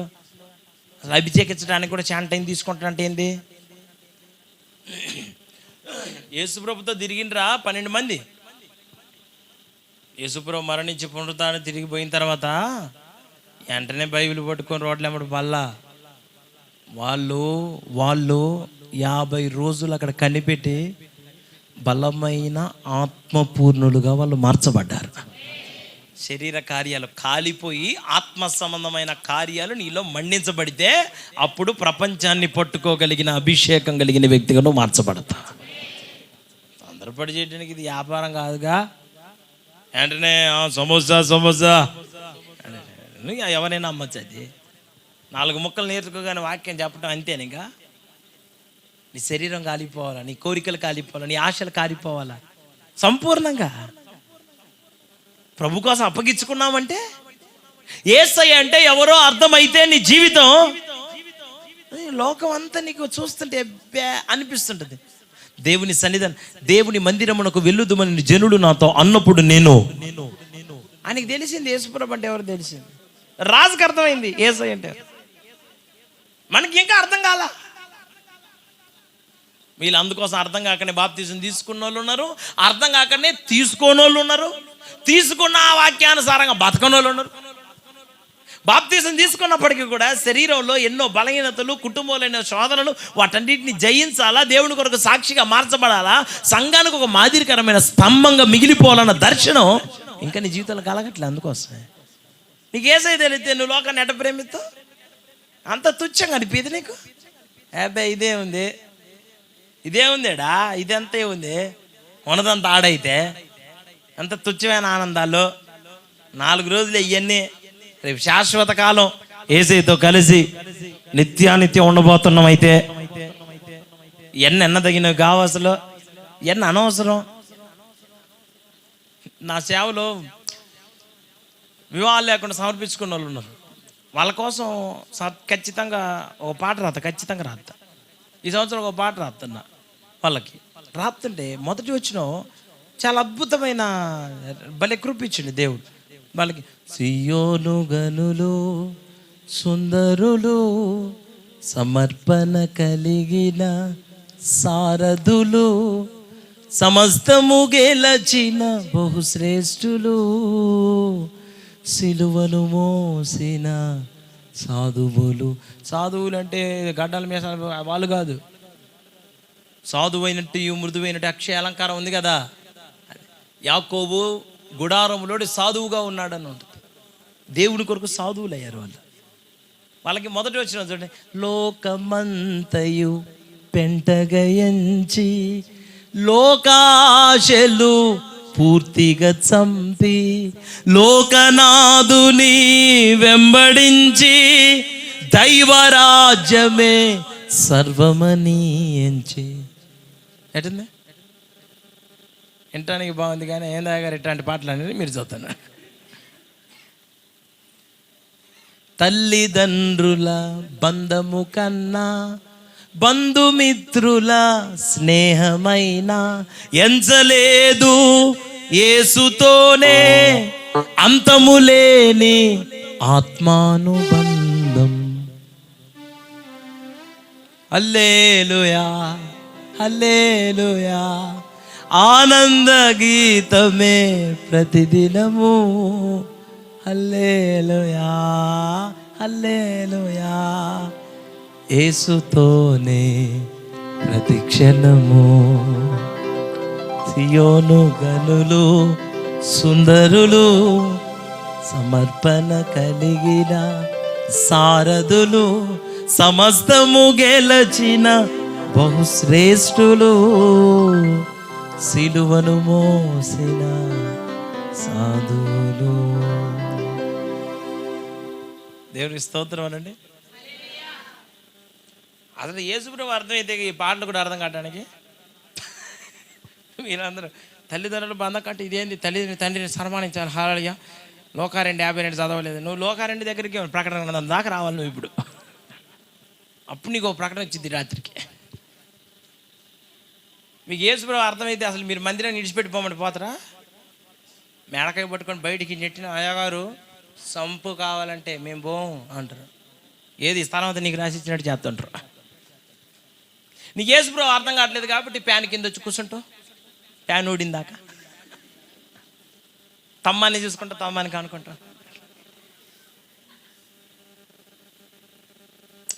అభిషేకించడానికి కూడా చాలా టైం తీసుకుంటాడంటే ఏంది. యేసుప్రభుతో తిరిగిండ్రా 12 మంది. యేసుప్రభు మరణించి పునరుత్థానం తిరిగిపోయిన తర్వాత వెంటనే బైబిల్ పట్టుకొని రోడ్లు ఎమ్మడి బల్లా వాళ్ళు 50 రోజులు అక్కడ కనిపెట్టి బలమైన ఆత్మపూర్ణులుగా వాళ్ళు మార్చబడ్డారు. శరీర కార్యాలు కాలిపోయి ఆత్మ సంబంధమైన కార్యాలు నీలో మండించబడితే అప్పుడు ప్రపంచాన్ని పట్టుకోగలిగిన అభిషేకం కలిగిన వ్యక్తిగా నువ్వు మార్చబడతా. తొందరపడి చేయడానికి ఇది వ్యాపారం కాదుగా. వెంటనే సమోసా ఎవరైనా అమ్మచ్చు. అది 4 ముక్కలు నేర్చుకోగానే వాక్యం చెప్పడం అంతేనిగా. నీ శరీరం కాలిపోవాలా, నీ కోరికలు కాలిపోవాలా, నీ ఆశలు కాలిపోవాలా సంపూర్ణంగా ప్రభు కోసం అప్పగించుకున్నామంటే. యేసయ్య అంటే ఎవరో అర్థమైతే నీ జీవితం, లోకం అంతా నీకు చూస్తుంటే అనిపిస్తుంటది. దేవుని సన్నిధానం, దేవుని మందిరమునకు వెళ్ళుదుమని జనులు నాతో అన్నప్పుడు నేను ఆయనకి తెలిసింది యేసుప్రభు అంటే ఎవరు తెలిసింది. రాజుకి అర్థమైంది యేసయ్య అంటే. మనకి ఇంకా అర్థం కాల. వీళ్ళు అందుకోసం అర్థం కాకనే బాప్తిజం తీసుకున్న వాళ్ళు ఉన్నారు, అర్థం కాకనే తీసుకోని వాళ్ళు ఉన్నారు, తీసుకున్న ఆ వాక్యానుసారంగా బతకని వాళ్ళు ఉన్నారు. బాప్తిజం తీసుకున్నప్పటికీ కూడా శరీరంలో ఎన్నో బలహీనతలు, కుటుంబంలో శోధనలు, వాటన్నిటిని జయించాలా, దేవుని కొరకు సాక్షిగా మార్చబడాలా, సంఘానికి ఒక మాదిరికరమైన స్తంభంగా మిగిలిపోవాలన్న దర్శనం ఇంకా నీ జీవితంలో కలగట్లేదు. అందుకోసమే నీకు ఏసై తెలిస్తే నువ్వు లోకాన్ని ఎట ప్రేమిస్తావు? అంత తుచ్చంగా అనిపిది నీకు. అబ్బాయి ఇదే ఉందేడా, ఇదంతే ఉంది, ఉన్నదంతా ఆడైతే ఎంత తుచ్చమైన ఆనందాలు. 4 రోజులు ఇవన్నీ, రేపు శాశ్వత కాలం ఏసైతో కలిసి నిత్యానిత్యం ఉండబోతున్నాం. అయితే ఎన్న తగినవి కావసలు, ఎన్న అనవసరం. నా సేవలో వివాహాలు లేకుండా సమర్పించుకున్న వాళ్ళు ఉన్నారు. వాళ్ళ కోసం ఖచ్చితంగా ఒక పాట ఖచ్చితంగా రాస్తా. ఈ సంవత్సరం ఒక పాట రాస్తున్నా. వాళ్ళకి రాస్తుంటే మొదటి వచ్చిన చాలా అద్భుతమైన భలే కృపించింది దేవుడు వాళ్ళకి. సియోను గనులు సుందరులు, సమర్పణ కలిగిన సారథులు, సమస్తము గెలచిన బహుశ్రేష్ఠులు, సిలువను మోసిన సాధువులు. సాధువులు అంటే గడ్డల మీద వాళ్ళు కాదు, సాధువైనట్టు మృదువైనట్టు అక్షయ అలంకారం ఉంది కదా. యాకోబు గుడారంలోని సాధువుగా ఉన్నాడని ఉంటుంది. దేవుని కొరకు సాధువులు అయ్యారు వాళ్ళు. వాళ్ళకి మొదటి వచ్చిన చూడండి, లోకమంతయు పెంటగయంచి లోకాశలు పూర్తిగా చంపి లోకనాథుని వెంబడించి దైవరాజ్యమే సర్వమని ఎంచి. ఎట్టుంది? వినటానికి బాగుంది కానీ ఏం దగ్గర ఇట్లాంటి పాటలు అనేది మీరు చదువుతున్నారు. తల్లిదండ్రుల బంధము కన్నా బంధుమిత్రుల స్నేహమైన ఎంచలేదు యేసుతోనే అంతములేని ఆత్మానుబంధం. హల్లెలూయా హల్లెలూయా, ఆనంద గీతమే ప్రతిదినము. హల్లెలూయా హల్లెలూయా, యేసుతోనే ప్రతిక్షణము. సియోను గనులు సుందరులు, సమర్పణ కలిగిన సారథులు, సమస్తము గెలచిన బహుశ్రేష్ఠులు, సిలువను మోసిన సాధువులు. దేవునికి స్తోత్రం అనండి. అసలు యేసుప్రభు అర్థమైతే ఈ పాటలు కూడా అర్థం కావడానికి మీరందరూ తల్లిదండ్రులు బంధం కట్టి ఇదేంటి తండ్రిని సన్మానించాలి. హల్లెలూయా. లోకారెండు 52 చదవలేదు నువ్వు. లోకారెండు దగ్గరికి ప్రకటన దాకా రావాలి నువ్వు ఇప్పుడు. అప్పుడు నీకు ఒక ప్రకటన వచ్చింది రాత్రికి. మీకు యేసుప్రభు అర్థమైతే అసలు మీరు మందిరాన్ని విడిచిపెట్టిపోమని పోతారా? మేడకాయ పట్టుకొని బయటికి నెట్టిన అయ్యగారు సంపు కావాలంటే మేము పోం అంటారు. ఏది స్థలం అంతా నీకు రాసి ఇచ్చినట్టు చేస్తుంటారు. నీకు యేసుప్రభు అర్థం కావట్లేదు కాబట్టి ప్యాన్ కింద వచ్చి కూర్చుంటావు. ప్యాన్ ఊడిందాక తమ్మాన్ని చూసుకుంటా, తమ్మానికి అనుకుంటా.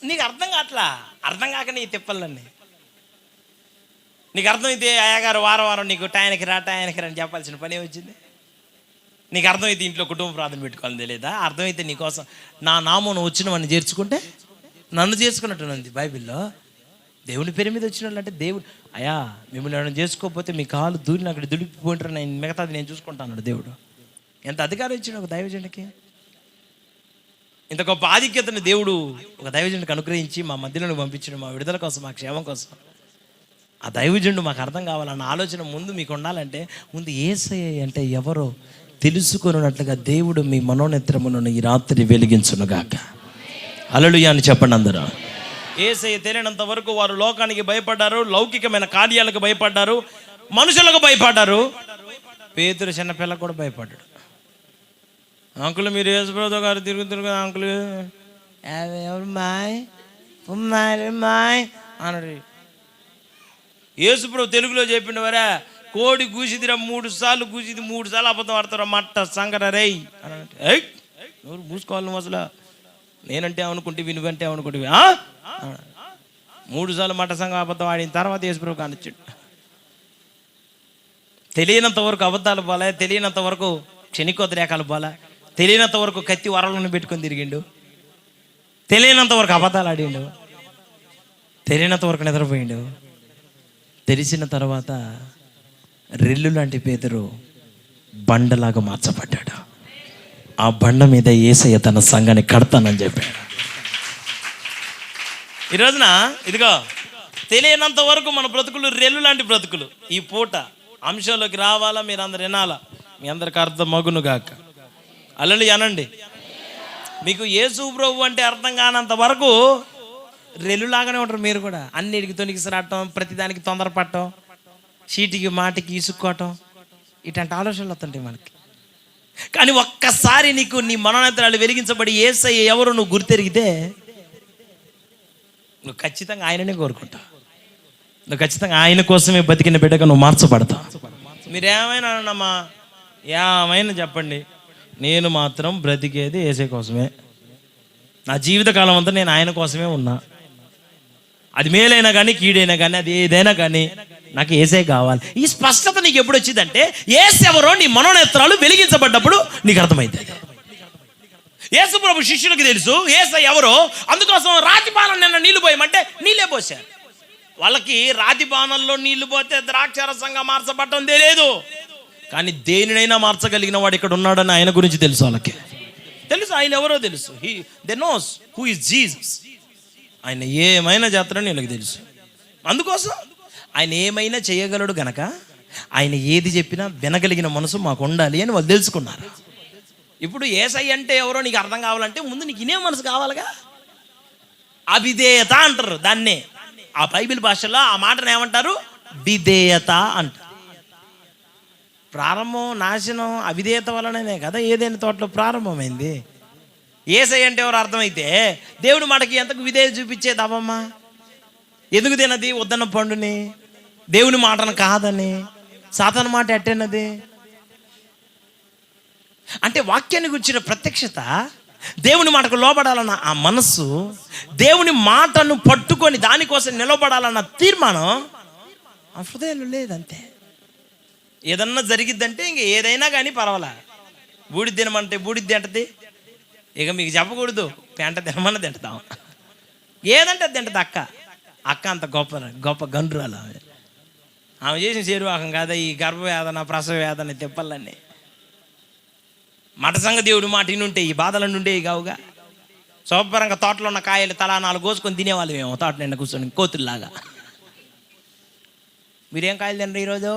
నీకు అర్థం కావట్లా. అర్థం కాక నీ తిప్పలన్నీ. నీకు అర్థమైతే అయ్యగారు వారం వారం నీకు టయానికి రా అని చెప్పాల్సిన పని వచ్చింది. నీకు అర్థమైతే ఇంట్లో కుటుంబ ప్రార్థన పెట్టుకోవాలని తెలియదా? అర్థమైతే నీకోసం నా నామం వచ్చిన వాడిని చేర్చుకుంటే నన్ను చేసుకున్నట్టున్నది బైబిల్లో. దేవుని పేరు మీద వచ్చిన వాళ్ళు అంటే దేవుడు అయ్యా మిమ్మల్ని ఏమైనా చేసుకోకపోతే మీ కాలు దూరిని అక్కడ దుడిపిపోయింటారు, నేను మిగతాది నేను చూసుకుంటాను. దేవుడు ఎంత అధికారం ఇచ్చాడు ఒక దైవజనుడికి. ఇంత గొప్ప ఆధిక్యతను దేవుడు ఒక దైవజనుడికి అనుగ్రహించి మా మధ్యలోకి పంపించడం, మా విడుదల కోసం, మా క్షేమం కోసం. ఆ దైవజనుడు మాకు అర్థం కావాలన్న ఆలోచన ముందు మీకు ఉండాలంటే ముందు యేసయ్య అంటే ఎవరో తెలుసుకున్నట్లుగా దేవుడు మీ మనోనేత్రములను ఈ రాత్రి వెలిగించునుగాక. హల్లెలూయా అని చెప్పండి అందరూ. యేసయ్య తెలియనంత వరకు వారు లోకానికి భయపడ్డారు, లౌకికమైన కార్యాలకు భయపడ్డారు, మనుషులకు భయపడ్డారు. పేతురు చిన్నపిల్లకు కూడా భయపడ్డాడు. అంకుల్ మీరు యేసుప్రభు గారు తిరుగుతున్నారు అంకుల్, ఎవరు మాయ్ మాయ్ అన్నాడు. యేసుప్రభు తెలుగులో చెప్పిన వరే, కోడి గూసిదిరా 3 సార్లు గూసిది 3 సార్లు అబద్ధం ఆడతారా మట్ట సంగర రేయ్ అని అంటే, ఏయ్ నువ్వు మూసుకోవాలి నువ్వు అసలు, నేనంటే అనుకుంటే నువ్వంటే అనుకుంటే 3 సార్లు మట్ట సంఘం అబద్ధం ఆడిన తర్వాత యేసుప్రభు కానిచ్చాడు. తెలియనంత వరకు అబద్ధాలు పోలే, తెలియనంత వరకు క్షణికోద్రేకాలు పోలే, తెలియనంత వరకు కత్తి వరలను పెట్టుకొని తిరిగిండు, తెలియనంత వరకు అబద్ధాలు ఆడిండు, తెలియనంత వరకు నిద్రపోయిండు. తెలిసిన తర్వాత రెల్లు లాంటి పేదరు బండలాగా మార్చబడ్డాడు. ఆ బండ మీద యేసయ్య తన సంఘాన్ని కడతానని చెప్పాడు. ఈ రోజున ఇదిగో తెలియనంత వరకు మన బ్రతుకులు రెల్లు లాంటి బ్రతుకులు. ఈ పూట అంశంలోకి రావాలా, మీరు అందరు వినాలా, మీ అందరికి అర్థం మగును గాక. అల్లలు అనండి. మీకు యేసు ప్రభు అంటే అర్థం కానంత వరకు రెల్లులాగానే ఉంటారు మీరు కూడా. అన్నిటికి తొనికిసరాటం, ప్రతిదానికి తొందరపడటం, చీటికి మాటికి ఇసుక్కోవటం, ఇట్లాంటి ఆలోచనలు వస్తుంటాయి మనకి. కానీ ఒక్కసారి నీకు నీ మనోనేత్రాలు వెలిగించబడి యేసయ్య ఎవరు నువ్వు గుర్తెరిగితే నువ్వు ఖచ్చితంగా ఆయననే కోరుకుంటావు. నువ్వు ఖచ్చితంగా ఆయన కోసమే బతికిన బిడ్డగా నువ్వు మార్చబడతావు. మీరేమైనా అన్నమ్మా, ఏమైనా చెప్పండి, నేను మాత్రం బ్రతికేది యేసే కోసమే. నా జీవితకాలం అంతా నేను ఆయన కోసమే ఉన్నా. అది మేలైనా కానీ కీడైనా కానీ అది ఏదైనా కానీ నాకు యేసే కావాలి. ఈ స్పష్టత నీకు ఎప్పుడు వచ్చిందంటే యేసు ఎవరో నీ మనోనేత్రాలు వెలిగించబడ్డప్పుడు నీకు అర్థమవుతుంది. యేసు ప్రభు శిష్యులకు తెలుసు యేసు ఎవరో, అందుకోసం రాతి బాణం నిన్న నీళ్లు పోయమంటే నీళ్ళే పోసారు. వాళ్ళకి రాతి బాణంలో నీళ్లు పోతే ద్రాక్షరసంగా మార్చబడటం తెలియదు, కానీ దేనినైనా మార్చగలిగిన వాడు ఇక్కడ ఉన్నాడని ఆయన గురించి తెలుసు. వాళ్ళకి తెలుసు ఆయన ఎవరో తెలుసు. They knows who is Jesus. ఆయన ఏమైనా చేస్తారని వీళ్ళకి తెలుసు. అందుకోసం ఆయన ఏమైనా చేయగలడు గనక ఆయన ఏది చెప్పినా వినగలిగిన మనసు మాకు ఉండాలి అని వాళ్ళు తెలుసుకున్నారు. ఇప్పుడు యేసయ్య అంటే ఎవరో నీకు అర్థం కావాలంటే ముందు నీకు ఇనే మనసు కావాలిగా. అవిధేయత అంటారు దాన్నే. ఆ బైబిల్ భాషలో ఆ మాటను ఏమంటారు? విధేయత అంటారు. ప్రారంభం నాశనం అవిధేయత వలననే కదా ఏదైనా తోటలో ప్రారంభమైంది. యేసయ్య అంటే ఎవరు అర్థమైతే దేవుడి మాటకి ఎంతకు విధేయత చూపించేది అవ్వమ్మా. ఎందుకు తినది వద్దన్న పండుని, దేవుని మాటను కాదని, సాతాను మాట ఎట్టేనది. అంటే వాక్యాన్ని గురించిన ప్రత్యక్షత, దేవుని మాటకు లోబడాలన్న ఆ మనస్సు, దేవుని మాటను పట్టుకొని దానికోసం నిలబడాలన్న తీర్మానం ఆ హృదయంలో లేదంతే. ఏదన్నా జరిగిద్దంటే ఇంక ఏదైనా కానీ పర్వాలా. బూడిద తినమంటే బూడిద తింటది, ఇక మీకు చెప్పకూడదు పెంట తినమన్న తింటాం. ఏదంటే అది తింటది. అక్క అంత గొప్ప గండ్రాలు ఆమె చేసిన శరీవాహం కాదా ఈ గర్భవేదన ప్రసవ వేదన తిప్పలన్నీ. మట సంగ దేవుడి మాట ఇనుంటే ఈ బాధలన్నీ ఉండేవి కావుగా. శుభ్రంగా తోటలో ఉన్న కాయలు తలా 4 కోసుకొని తినేవాళ్ళు మేము తోట నిండా కూర్చొని కోతుల్లాగా. మీరేం కాయలు తినరు ఈరోజు?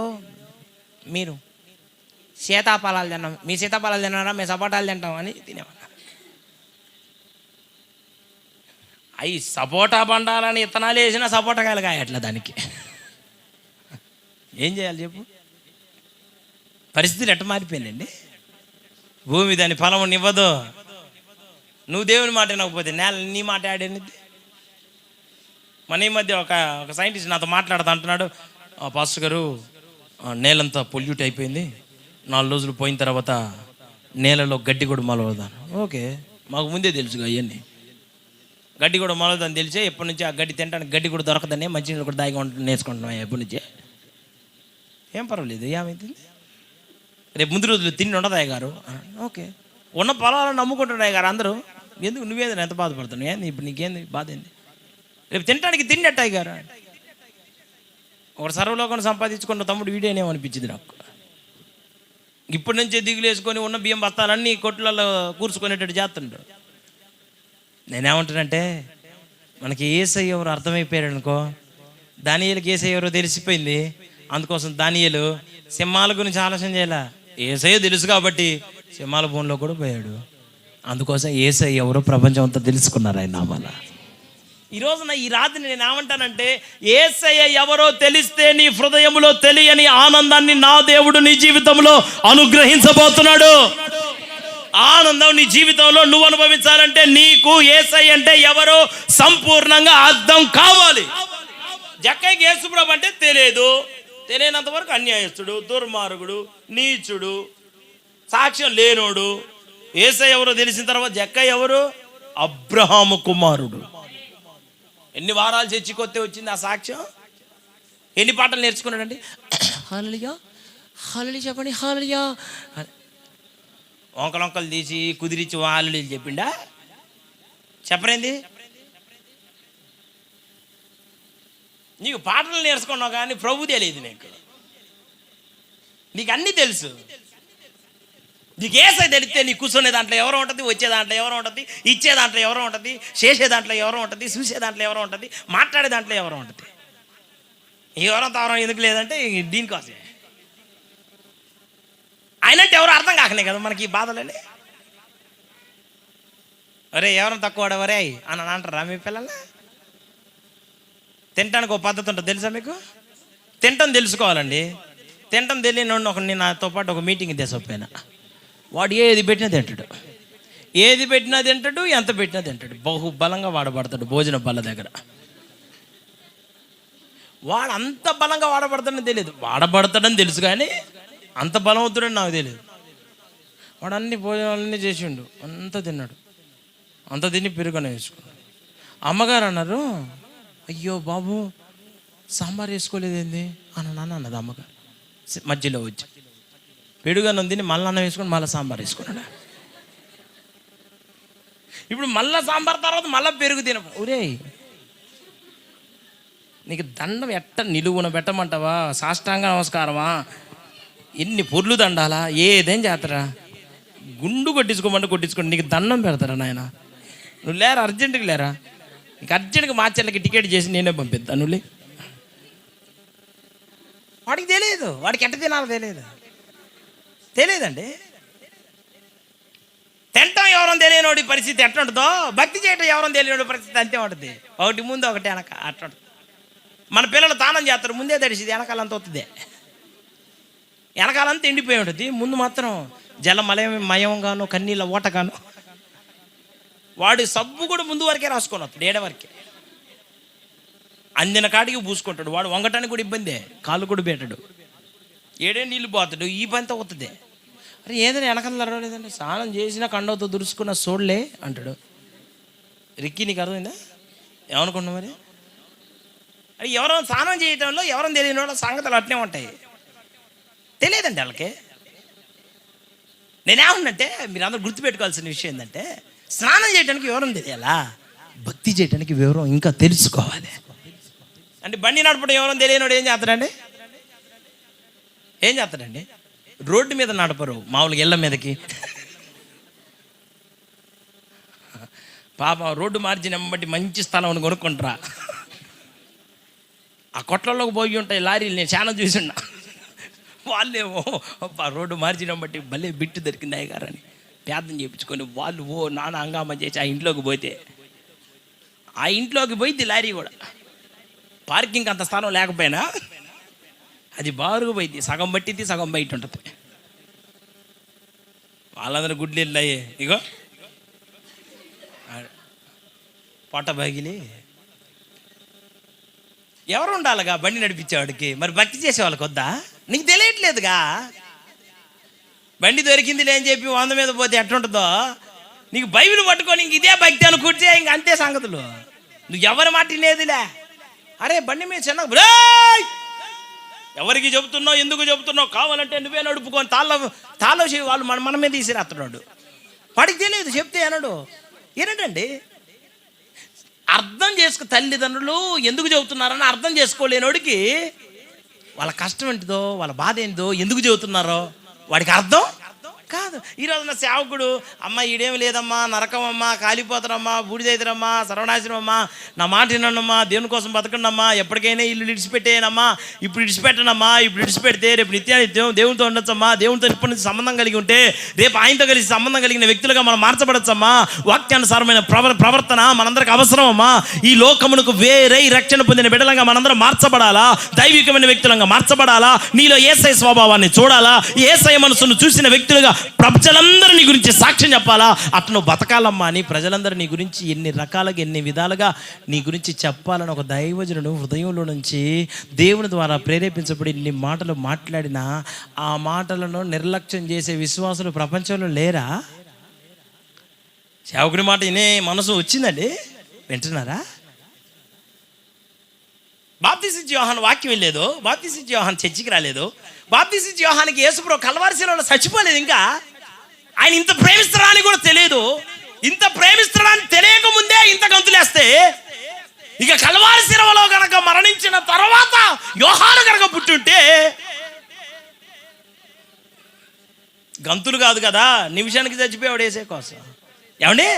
మీరు సీతాఫలాలు తిన్నాం. మీ సీతాఫలాలు తిన్నారా? మేము సపోటాలు తింటాం అని తినేవాళ్ళం. అవి సపోటా పండాలని ఇత్తనాలు వేసినా సపోటాకాయలు కాయట్లా. దానికి ఏం చేయాలి చెప్పు? పరిస్థితులు ఎట్ట మారిపోయిందండి. భూమి దాని ఫలం ఇవ్వదు. నువ్వు దేవుని మాట వినకపోతే నేల నీ మాట ఆడేనిద్ది. మన ఈ మధ్య ఒక సైంటిస్ట్ నాతో మాట్లాడుతూ అంటున్నాడు, పాస్టర్ గారు నేలంతా పొల్యూట్ అయిపోయింది, 4 రోజులు పోయిన తర్వాత నేలలో గడ్డి కూడా మొలవదాను. ఓకే, మాకు ముందే తెలుసుగా అవన్నీ. గడ్డి కూడా మొలవదని తెలిసే ఎప్పటి నుంచి ఆ గడ్డి తింటానికి గడ్డి కూడా దొరకదని మంచినీళ్ళు కూడా దాగి నేర్చుకుంటున్నాం ఎప్పటి నుంచే. ఏం పర్వాలేదు, ఏమైతుంది, రేపు ముందు రోజులు తిండి ఉండదు అయ్యగారు. ఓకే, ఉన్న పొలాలను నమ్ముకుంటున్నాయి అయ్యగారు అందరూ. ఎందుకు నువ్వేంది ఎంత బాధపడుతున్నావు? ఏంది ఇప్పుడు నీకేంది బాధ? ఏంది రేపు తినడానికి తిండి అట్ట అయ్యగారు? ఒకటి సర్వలోకాన్ని సంపాదించుకున్న తమ్ముడు వీడేనేమనిపించింది నాకు. ఇప్పటి నుంచే దిగులు వేసుకొని ఉన్న బియ్యం బస్తాలన్నీ కొట్లలో కూర్చుకునేటట్టు చేస్తుంటారు. నేనేమంటానంటే మనకి యేసయ్య ఎవరు అర్థమైపోయాడు అనుకో, దానియేలుకి యేసయ్య ఎవరో తెలిసిపోయింది. అందుకోసం దానియేలు సింహాల గురించి ఆలోచన చేయాల. యేసయ్య తెలుసు కాబట్టి సింహాల భూమిలో కూడా పోయాడు. అందుకోసం యేసయ్య ఎవరో ప్రపంచం అంతా తెలుసుకున్నారు ఆయన నామాల. ఈ రోజున ఈ రాత్రి నేను ఏమంటానంటే యేసయ్య ఎవరో తెలిస్తే నీ హృదయంలో తెలియని ఆనందాన్ని నా దేవుడు నీ జీవితంలో అనుగ్రహించబోతున్నాడు. ఆనందం నీ జీవితంలో నువ్వు అనుభవించాలంటే నీకు యేసయ్య అంటే ఎవరో సంపూర్ణంగా అర్థం కావాలి. జక్కయ్యకి యేసుప్రభు అంటే తెలియనంత వరకు అన్యాయస్తుడు, దుర్మార్గుడు, నీచుడు, సాక్ష్యం లేనోడు. యేసయ్య ఎవరో తెలిసిన తర్వాత జక్కయ్య ఎవరు? అబ్రహాము కుమారుడు. ఎన్ని వారాలు చర్చికొస్తే వచ్చింది ఆ సాక్ష్యం? ఎన్ని పాటలు నేర్చుకున్నాడండి? హల్లెలూయా హల్లెలూయా చెప్పండి, హల్లెలూయా. వంకలు తీసి కుదిరించి హల్లెలూయా చెప్పిండా? చెప్పరేంది? నీకు పాటలు నేర్చుకున్నావు కానీ ప్రభు తెలియదు. నీకు అన్నీ తెలుసు. నీకు ఏసై తెలిస్తే నీ కూర్చునే దాంట్లో ఎవరో ఉంటుంది, వచ్చే దాంట్లో ఎవరో ఉంటుంది, ఇచ్చే దాంట్లో ఎవరో ఉంటుంది, చేసే దాంట్లో ఎవరో ఉంటుంది, చూసే దాంట్లో ఎవరో ఉంటుంది, మాట్లాడే దాంట్లో ఎవరో ఉంటుంది. ఎవరో తావరం ఎందుకు లేదంటే దీనికోసమే. ఆయనంటే ఎవరో అర్థం కాకనే కదా మనకి ఈ బాధలని. అరే ఎవరో తక్కువ వరే అని అంటారా మీ పిల్లలు? తినటానికి ఒక పద్ధతి ఉంటుంది తెలుసా మీకు? తినటం తెలుసుకోవాలండి. తినటం తెలియని ఒకరిని నాతో పాటు ఒక మీటింగ్ తీసుకుపోయినా. వాడు ఏది పెట్టినా తింటాడు, ఏది పెట్టినా తింటాడు, ఎంత పెట్టినా తింటాడు. బహుబలంగా వాడబడతాడు భోజన బల్ల దగ్గర. వాడు అంత బలంగా వాడబడతాడని తెలియదు. వాడబడతాడని తెలుసు కానీ అంత బలవంతుడని నాకు తెలియదు. వాడు అన్ని భోజనాలన్నీ చేసిండు, అంత తిన్నాడు, అంత తిని పెరుగునే వేసుకున్నాడు. అమ్మగారు అన్నారు, అయ్యో బాబు సాంబార్ వేసుకోలేదేంది అని అన్నది అమ్మగారు. మధ్యలో వచ్చి పెరుగన్నం తిని మళ్ళీ అన్నం వేసుకొని మళ్ళీ సాంబార్ వేసుకున్నాడు. ఇప్పుడు మళ్ళీ సాంబార్ తర్వాత మళ్ళీ పెరుగు తిన. ఒరే నీకు దండం ఎట్ట నిలువున పెట్టమంటావా? సాష్టాంగ నమస్కారమా? ఎన్ని పొర్లు దండాలా? ఏదేం చేస్తారా? గుండు కొట్టించుకోండి. నీకు దండం పెడతారా నాయన? నువ్వు లేరా, అర్జెంటుగా లేరా? నీకు అర్జెంటుగా మా చెల్లెకి టికెట్ చేసి నేనే పంపిద్దాను. నువ్వు వాడికి తెలియదు, వాడికి ఎట్ట తినాలో తెలియదండి. తింటాం ఎవరో తెలియనోడి పరిస్థితి ఎట్లా ఉంటుందో, భక్తి చేయటం ఎవరో తెలియనోడి పరిస్థితి అంతే ఉంటుంది. ఒకటి ముందు ఒకటి వెనక అట్లా ఉంటుంది. మన పిల్లలు తానం చేస్తారు, ముందే తడిసింది, వెనకాలంతా వస్తుంది. వెనకాలంతా ఎండిపోయి ఉంటుంది, ముందు మాత్రం జలమయంగాను కన్నీళ్ళ ఓటగాను. వాడి సబ్బు కూడా ముందు వరకే రాసుకొని వస్తాడు, ఏడ వరకే. అందిన కాడికి పూసుకుంటాడు. వాడు వంగటానికి కూడా ఇబ్బందే, కాళ్ళు కూడా పెట్టాడు, ఏడే నీళ్ళు పోతాడు, ఈ పనితో వస్తుంది. అరే ఏదైనా వెనకాల లేదండి, స్నానం చేసినా కండవతో దురుసుకున్న చూడలే అంటాడు. రిక్కి నీకు అర్థమైందా? ఏమనుకున్నావు మరి? అది ఎవరో స్నానం చేయటంలో ఎవరో తెలియని వాళ్ళ సంగతులు అట్నే ఉంటాయి. తెలియదండి వాళ్ళకి. నేనేమన్నంటే మీరు అందరూ గుర్తుపెట్టుకోవాల్సిన విషయం ఏంటంటే, స్నానం చేయడానికి వివరం తెలియాలా, భక్తి చేయడానికి వివరం ఇంకా తెలుసుకోవాలి. అంటే బండి నడపడం ఎవరో తెలియనివాడు ఏం చేస్తాడండి? రోడ్డు మీద నడపరు, మామూలుగా ఇళ్ళ మీదకి. పాప రోడ్డు మార్జిన్ బట్టి మంచి స్థలం కొనుక్కుంటారా, ఆ కొట్లలోకి పోయి ఉంటాయి లారీలు. నేను చాలా చూసిన్నా. వాళ్ళేమో రోడ్డు మార్జిన్ బట్టి భలే బిట్టు దొరికింది అయ్యగారని ప్రార్థన చేయించుకొని వాళ్ళు నాన్న హంగామా చేసి ఆ ఇంట్లోకి పోయింది లారీ కూడా. పార్కింగ్ అంత స్థానం లేకపోయినా అది బారుగా పోయింది, సగం పట్టింది, సగం బయట ఉంటుంది. వాళ్ళందరూ గుడ్లు వెళ్ళాయి. ఇగో పొట్ట బగిలి ఎవరు ఉండాలిగా బండి నడిపించేవాడికి? మరి భక్తి చేసేవాళ్ళకి వద్దా? నీకు తెలియట్లేదుగా. బండి దొరికింది లేని చెప్పి 100 మీద పోతే ఎట్లుంటుందో, నీకు బైబిల్ పట్టుకొని ఇంక ఇదే భక్తి అనుకుంటే ఇంక అంతే సంగతులు. నువ్వు ఎవరి మాట లేదులే. అరే బండి మీద చిన్న ఎవరికి చెబుతున్నావు, ఎందుకు చెబుతున్నావు, కావాలంటే నువ్వే నడుపుకొని తాళం చేయి వాళ్ళు మన మీద తీసిరేస్తున్నాడు. వాడికి తెలియదు, చెప్తే ఏనండి అర్థం చేసుకో. తల్లిదండ్రులు ఎందుకు చెబుతున్నారని అర్థం చేసుకోలేనోడికి వాళ్ళ కష్టం ఏంటిదో, వాళ్ళ బాధ ఏంటిదో, ఎందుకు చెబుతున్నారో వాడికి అర్థం కాదు. ఈరోజు నా సేవకుడు, అమ్మ ఈడేమి లేదమ్మా, నరకమమ్మా, కాలిపోతారమ్మా, బూడిదైతారమ్మా, సర్వనాశనమ్మా, నా మాట వినమ్మా, దేవుని కోసం బతకండమ్మా, ఎప్పటికైనా ఇల్లు విడిచిపెట్టేనమ్మా, ఇప్పుడు విడిచిపెట్టనమ్మా, ఇప్పుడు విడిచిపెడితే రేపు నిత్యానిత్యం దేవునితో ఉండొచ్చమ్మా, దేవునితో ఇప్పటి నుంచి సంబంధం కలిగి ఉంటే రేపు ఆయనతో కలిసి సంబంధం కలిగిన వ్యక్తులుగా మనం మార్చబడచ్చమ్మా, వాక్యానుసారమైన ప్రవర్తన మనందరికి అవసరమమ్మా, ఈ లోకమునకు వేరే రక్షణ పొందిన బిడ్డలంగా మనందరం మార్చబడాలా, దైవికమైన వ్యక్తులంగా మార్చబడాలా, నీలో యేసయ్య స్వభావాన్ని చూడాలా, యేసయ్య మనసును చూసిన వ్యక్తులుగా ప్రజలందరూ నీ గురించి సాక్ష్యం చెప్పాలా, అట్లా నువ్వు బతకాలమ్మా అని ప్రజలందరూ నీ గురించి ఎన్ని రకాలుగా ఎన్ని విధాలుగా నీ గురించి చెప్పాలని ఒక దైవజనుడు హృదయంలో నుంచి దేవుని ద్వారా ప్రేరేపించబడి ఇన్ని మాటలు మాట్లాడినా ఆ మాటలను నిర్లక్ష్యం చేసే విశ్వాసులు ప్రపంచంలో లేరా? సేవకుడి మాట వినే మనసు వచ్చిందండి, వింటున్నారా? బాప్తిస్మిచ్చే యోహాను వాక్యం వెళ్ళలేదు, బాప్తిస్మిచ్చే యోహాను చర్చికి రాలేదు, బాప్తిస్మిచ్చే యోహానికి యేసుప్రభు కల్వారి శిలువలో చచ్చిపోలేదు, ఇంకా ఆయన ఇంత ప్రేమిస్తాడని కూడా తెలియదు. ఇంత ప్రేమిస్తాడని తెలియక ముందే ఇంత గంతులేస్తే ఇక కల్వారి శిలువలో గనక మరణించిన తర్వాత యోహాను గనక పుట్టుంటే గంతులు కాదు కదా, నిమిషానికి చచ్చిపోయాడు యేసయ్య కోసం. ఏమండి,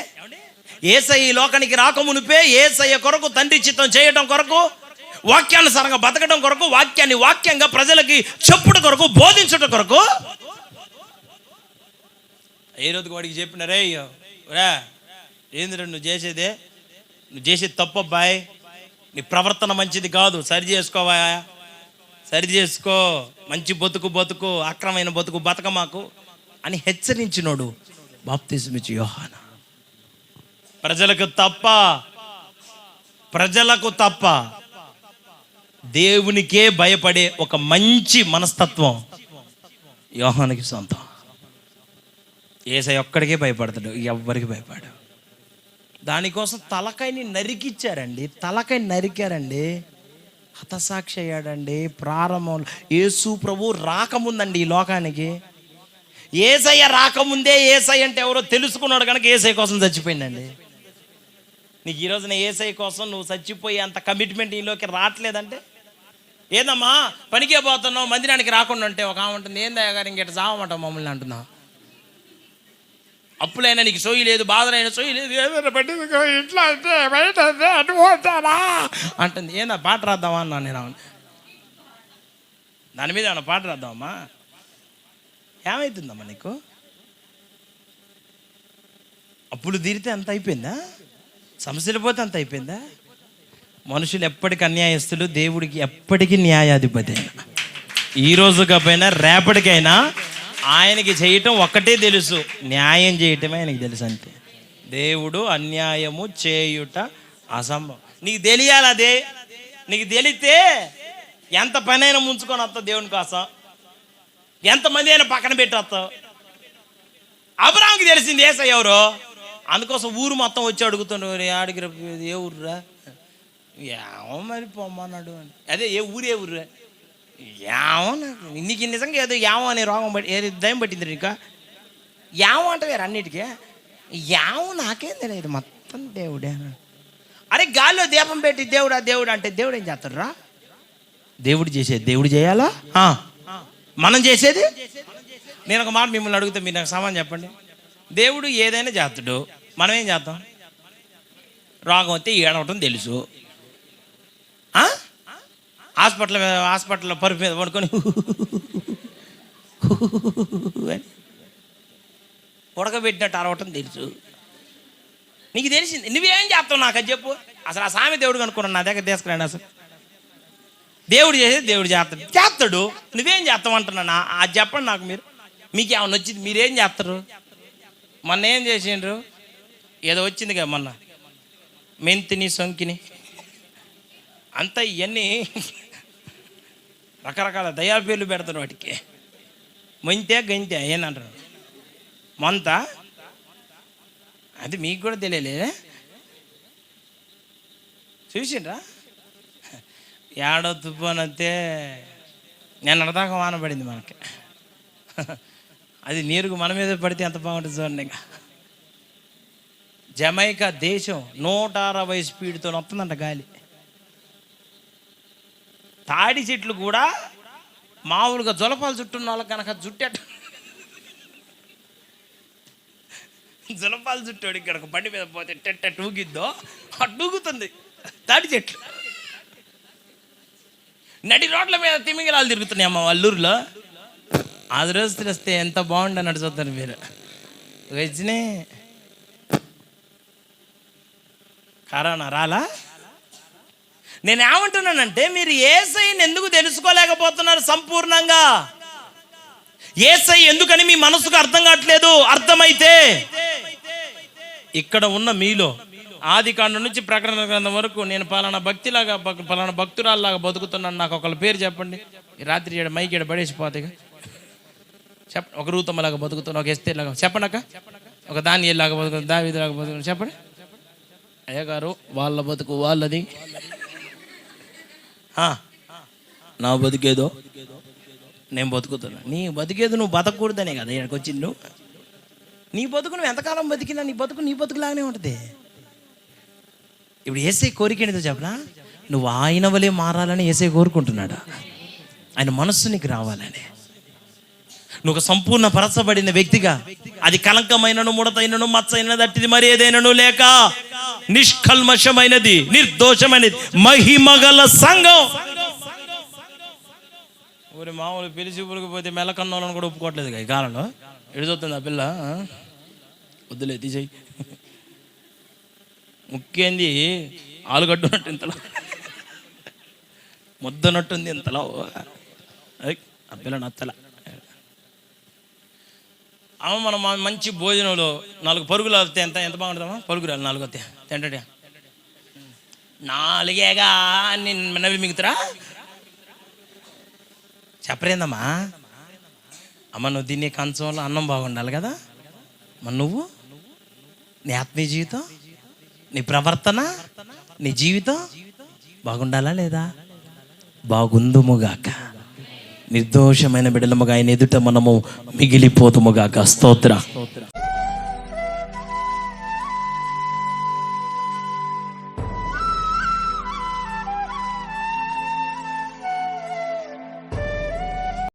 యేసయ్య ఈ లోకానికి రాకమునిపే యేసయ్య కొరకు తండ్రి చిత్తం చేయడం కొరకు, వాక్యానుసారంగా బతకడం కొరకు, వాక్యాన్ని వాక్యంగా ప్రజలకి చెప్పుడు కొరకు, బోధించడం కొరకు ఏ రోజుకి వాడికి చెప్పినారే, రా ఏందిరా నువ్వు చేసేదే, నువ్వు చేసేది తప్పు అబ్బాయి, నీ ప్రవర్తన మంచిది కాదు, సరి చేసుకోవా, సరి చేసుకో, మంచి బతుకు అక్రమైన బతుకు బతకమాకు అని హెచ్చరించినోడు బాప్తిస్మిచ్చే యోహాను. ప్రజలకు తప్ప దేవునికే భయపడే ఒక మంచి మనస్తత్వం యోహానుకి సొంతం. యేసయ్య ఒక్కడికే భయపడతాడు, ఎవ్వరికి భయపడు. దానికోసం తలకాయని నరికారండి, హతసాక్షి అయ్యాడండి. ప్రారంభంలో యేసు ప్రభు రాకముందండి ఈ లోకానికి, యేసయ్య రాకముందే యేసయ్య అంటే ఎవరో తెలుసుకున్నాడు కనుక యేసయ్య కోసం చచ్చిపోయిందండి. నీకు ఈ రోజున యేసయ్య కోసం నువ్వు చచ్చిపోయి అంత కమిట్మెంట్ నీలోకి రావట్లేదంటే, ఏందమ్మా పనికే పోతున్నావు మందిరానికి రాకుండా అంటే ఒక ఆమె ఉంటుంది, ఏందయ్య గారు ఇంకెట చావమంటావు మమ్మల్ని అంటున్నా. అప్పులైనా నీకు సోయి లేదు, బాధలైనా సోయి లేదు, ఏదైనా పట్టించుకో, ఇంట్లో అంటే బయట అంటే అటుపోతారా అంటుంది. ఏందా పాట రాద్దామా అన్నా నేను. దాని మీద ఏమన్నా పాట రాద్దామమ్మా, ఏమవుతుందమ్మా నీకు? అప్పులు తీరితే అంత అయిపోయిందా? సమస్యలు పోతే అంత అయిపోయిందా? మనుషులు ఎప్పటికీ అన్యాయస్తులు, దేవుడికి ఎప్పటికీ న్యాయాధిపతి. ఈ రోజు కాకపోయినా రేపటికైనా ఆయనకి చేయటం ఒక్కటే తెలుసు, న్యాయం చేయటమే ఆయనకి తెలుసు అంతే. దేవుడు అన్యాయము చేయుట అసంభవం. నీకు తెలియాలి అదే. నీకు తెలితే ఎంత పనైనా ముంచుకొని వస్తావు దేవుని కోసం, ఎంతమంది అయినా పక్కన పెట్టి వస్తావు. అబ్రాహాముకి తెలిసింది యేసయ్య ఎవరో, అందుకోసం ఊరు మొత్తం వచ్చి అడుగుతున్నాడు, ఆడికి ఏ ఊర్రా, ఏమో మరి పొమ్మన్నాడు అని. అదే ఏ ఊర్రా, ఏమో నాకు నీకు నిజంగా ఏదో ఏమో అనే రోగం బట్టి ఏది దయం పట్టింది ఇంకా, ఏమో అంటే వేరు అన్నిటికీ ఏమో నాకేం తెలియదు, మొత్తం దేవుడే. అరే గాల్లో దీపం పెట్టి దేవుడు అంటే దేవుడు ఏం చేస్తాడు? దేవుడు చేసేది దేవుడు చేయాలా, మనం చేసేది. నేను ఒక మాట మిమ్మల్ని అడుగుతా, మీరు నాకు సమాధానం చెప్పండి. దేవుడు ఏదైనా చేస్తాడు, మనం ఏం చేస్తాం? రోగం వస్తే ఏడవటం తెలుసు, హాస్పిటల్లో పరుపు మీద పడుకొని ఉడకబెట్టినట్టు అరవటం తెలుసు. నీకు తెలిసింది, నువ్వేం చేస్తావు నాకు అది చెప్పు. అసలు ఆ సామి దేవుడు కనుక్కున్నాను, నా దగ్గర తీసుకురండి. అసలు దేవుడు చేసేది దేవుడు చేస్తాడు, నువ్వేం చేస్తావు అంటున్నా. అది చెప్పండి నాకు. మీకు ఏమన్నా వచ్చింది, మీరేం చేస్తారు? మొన్న ఏం చేసిండ్రు? ఏదో వచ్చింది కదా మొన్న, మెంతిని సొంకిని అంతా ఇవన్నీ రకరకాల దయా పేర్లు పెడతారు వాటికి. మొంతే గంతే ఏందంటారు, మొంత. అది మీకు కూడా తెలియలే, చూసిండ్రా? ఏడో తుఫానంతే నేను అర్థంగా వాన పడింది మనకి. అది నీరుకు మన మీద పడితే ఎంత బాగుంటుంది చూడండి. ఇంకా జమైకా దేశం 160 స్పీడ్తో వస్తుందంట గాలి. తాడి చెట్లు కూడా మామూలుగా జులపాలు చుట్టున్న వాళ్ళకి కనుక జుట్టేట జులపాలు చుట్టాడు ఇక్కడ బండి మీద పోతే టెట్ట టూగిద్దో అడ్డుగుతుంది తాడి చెట్లు. నడి రోడ్ల మీద తిమింగలాలు తిరుగుతున్నాయి అమ్మ అల్లూరులో. అది రోజు తెలిస్తే ఎంత బాగుండని నడుచుతారు మీరు. వచ్చినే కరోనా రాలా? నేను ఏమంటున్నానంటే, మీరు యేసయ్యని ఎందుకు తెలుసుకోలేకపోతున్నారు సంపూర్ణంగా? యేసయ్య ఎందుకని మీ మనసుకు అర్థం కావట్లేదు? అర్థమైతే ఇక్కడ ఉన్న మీలో ఆది కాండం నుంచి ప్రకటన గ్రంథం వరకు నేను పలానా భక్తిలాగా పలానా భక్తురాల్లాగా బతుకుతున్నాను, నాకు ఒకళ్ళ పేరు చెప్పండి. ఈ రాత్రి ఏడ మైకి ఏడ పడేసిపోతాయి. చెప్పండి. ఒక రూతమ్మలాగా బతుకుతున్నా, ఒక ఎస్తేలాగా చెప్పండి అక్క, ఒక దానియేలాగా బతుకుతున్నా, దావీదులాగా బతుకుతున్నా చెప్పండి. అయ్య గారు వాళ్ళ బతుకు వాళ్ళది, నా బతికేదో నేను బతుకుతున్నా. నీ బతికేదో నువ్వు బతకూడదనే కదా ఇక్కడికి వచ్చిండు. నీ బతుకు నువ్వు ఎంతకాలం బతికినా నీ బతుకులాగానే ఉంటుంది. ఇప్పుడు యేసయ్య కోరిక ఏంటో చెప్పనా? నువ్వు ఆయన వలే మారాలని యేసయ్య కోరుకుంటున్నాడు. ఆయన మనస్సు నీకు రావాలని. నువ్వు సంపూర్ణ పరచబడిన వ్యక్తిగా, అది కలంకమైనను ముడతైనను మచ్చైనది అట్టిది మరి ఏదైనను లేక నిష్కల్మషమైనది నిర్దోషమైనది మహిమగల సంఘం. ఊరి మామూలు పిలిచి ఊరికిపోతే మెల్లకన్నోళ్ళని కూడా ఒప్పుకోవట్లేదు ఈ కాలంలో. ఎడుదొస్తుంది ఆ పిల్ల, వద్దులే తీసేయి. ముఖ్యంది ఆలుగడ్డున్నట్టు ఇంతలో, ముద్దనట్టుంది ఇంతలో. ఆ పిల్ల నచ్చల. అమ్మ మనం మంచి భోజనంలో 4 పరుగులు వస్తే ఎంత బాగుంటుందమ్మా? పరుగురాలు 4 వస్తే తింటే 4 నవ్వి మిగుతురా చెప్పరేందమ్మా? అమ్మ నువ్వు తినే కంచంలో అన్నం బాగుండాలి కదా. మరి నువ్వు నీ ఆత్మీయ జీవితం, నీ ప్రవర్తన, నీ జీవితం బాగుండాలా లేదా? బాగుందుముగాక. నిర్దోషమైన బిడ్డలముగా ఆయన ఎదుట మనము మిగిలిపోతుముగాక. స్తోత్ర.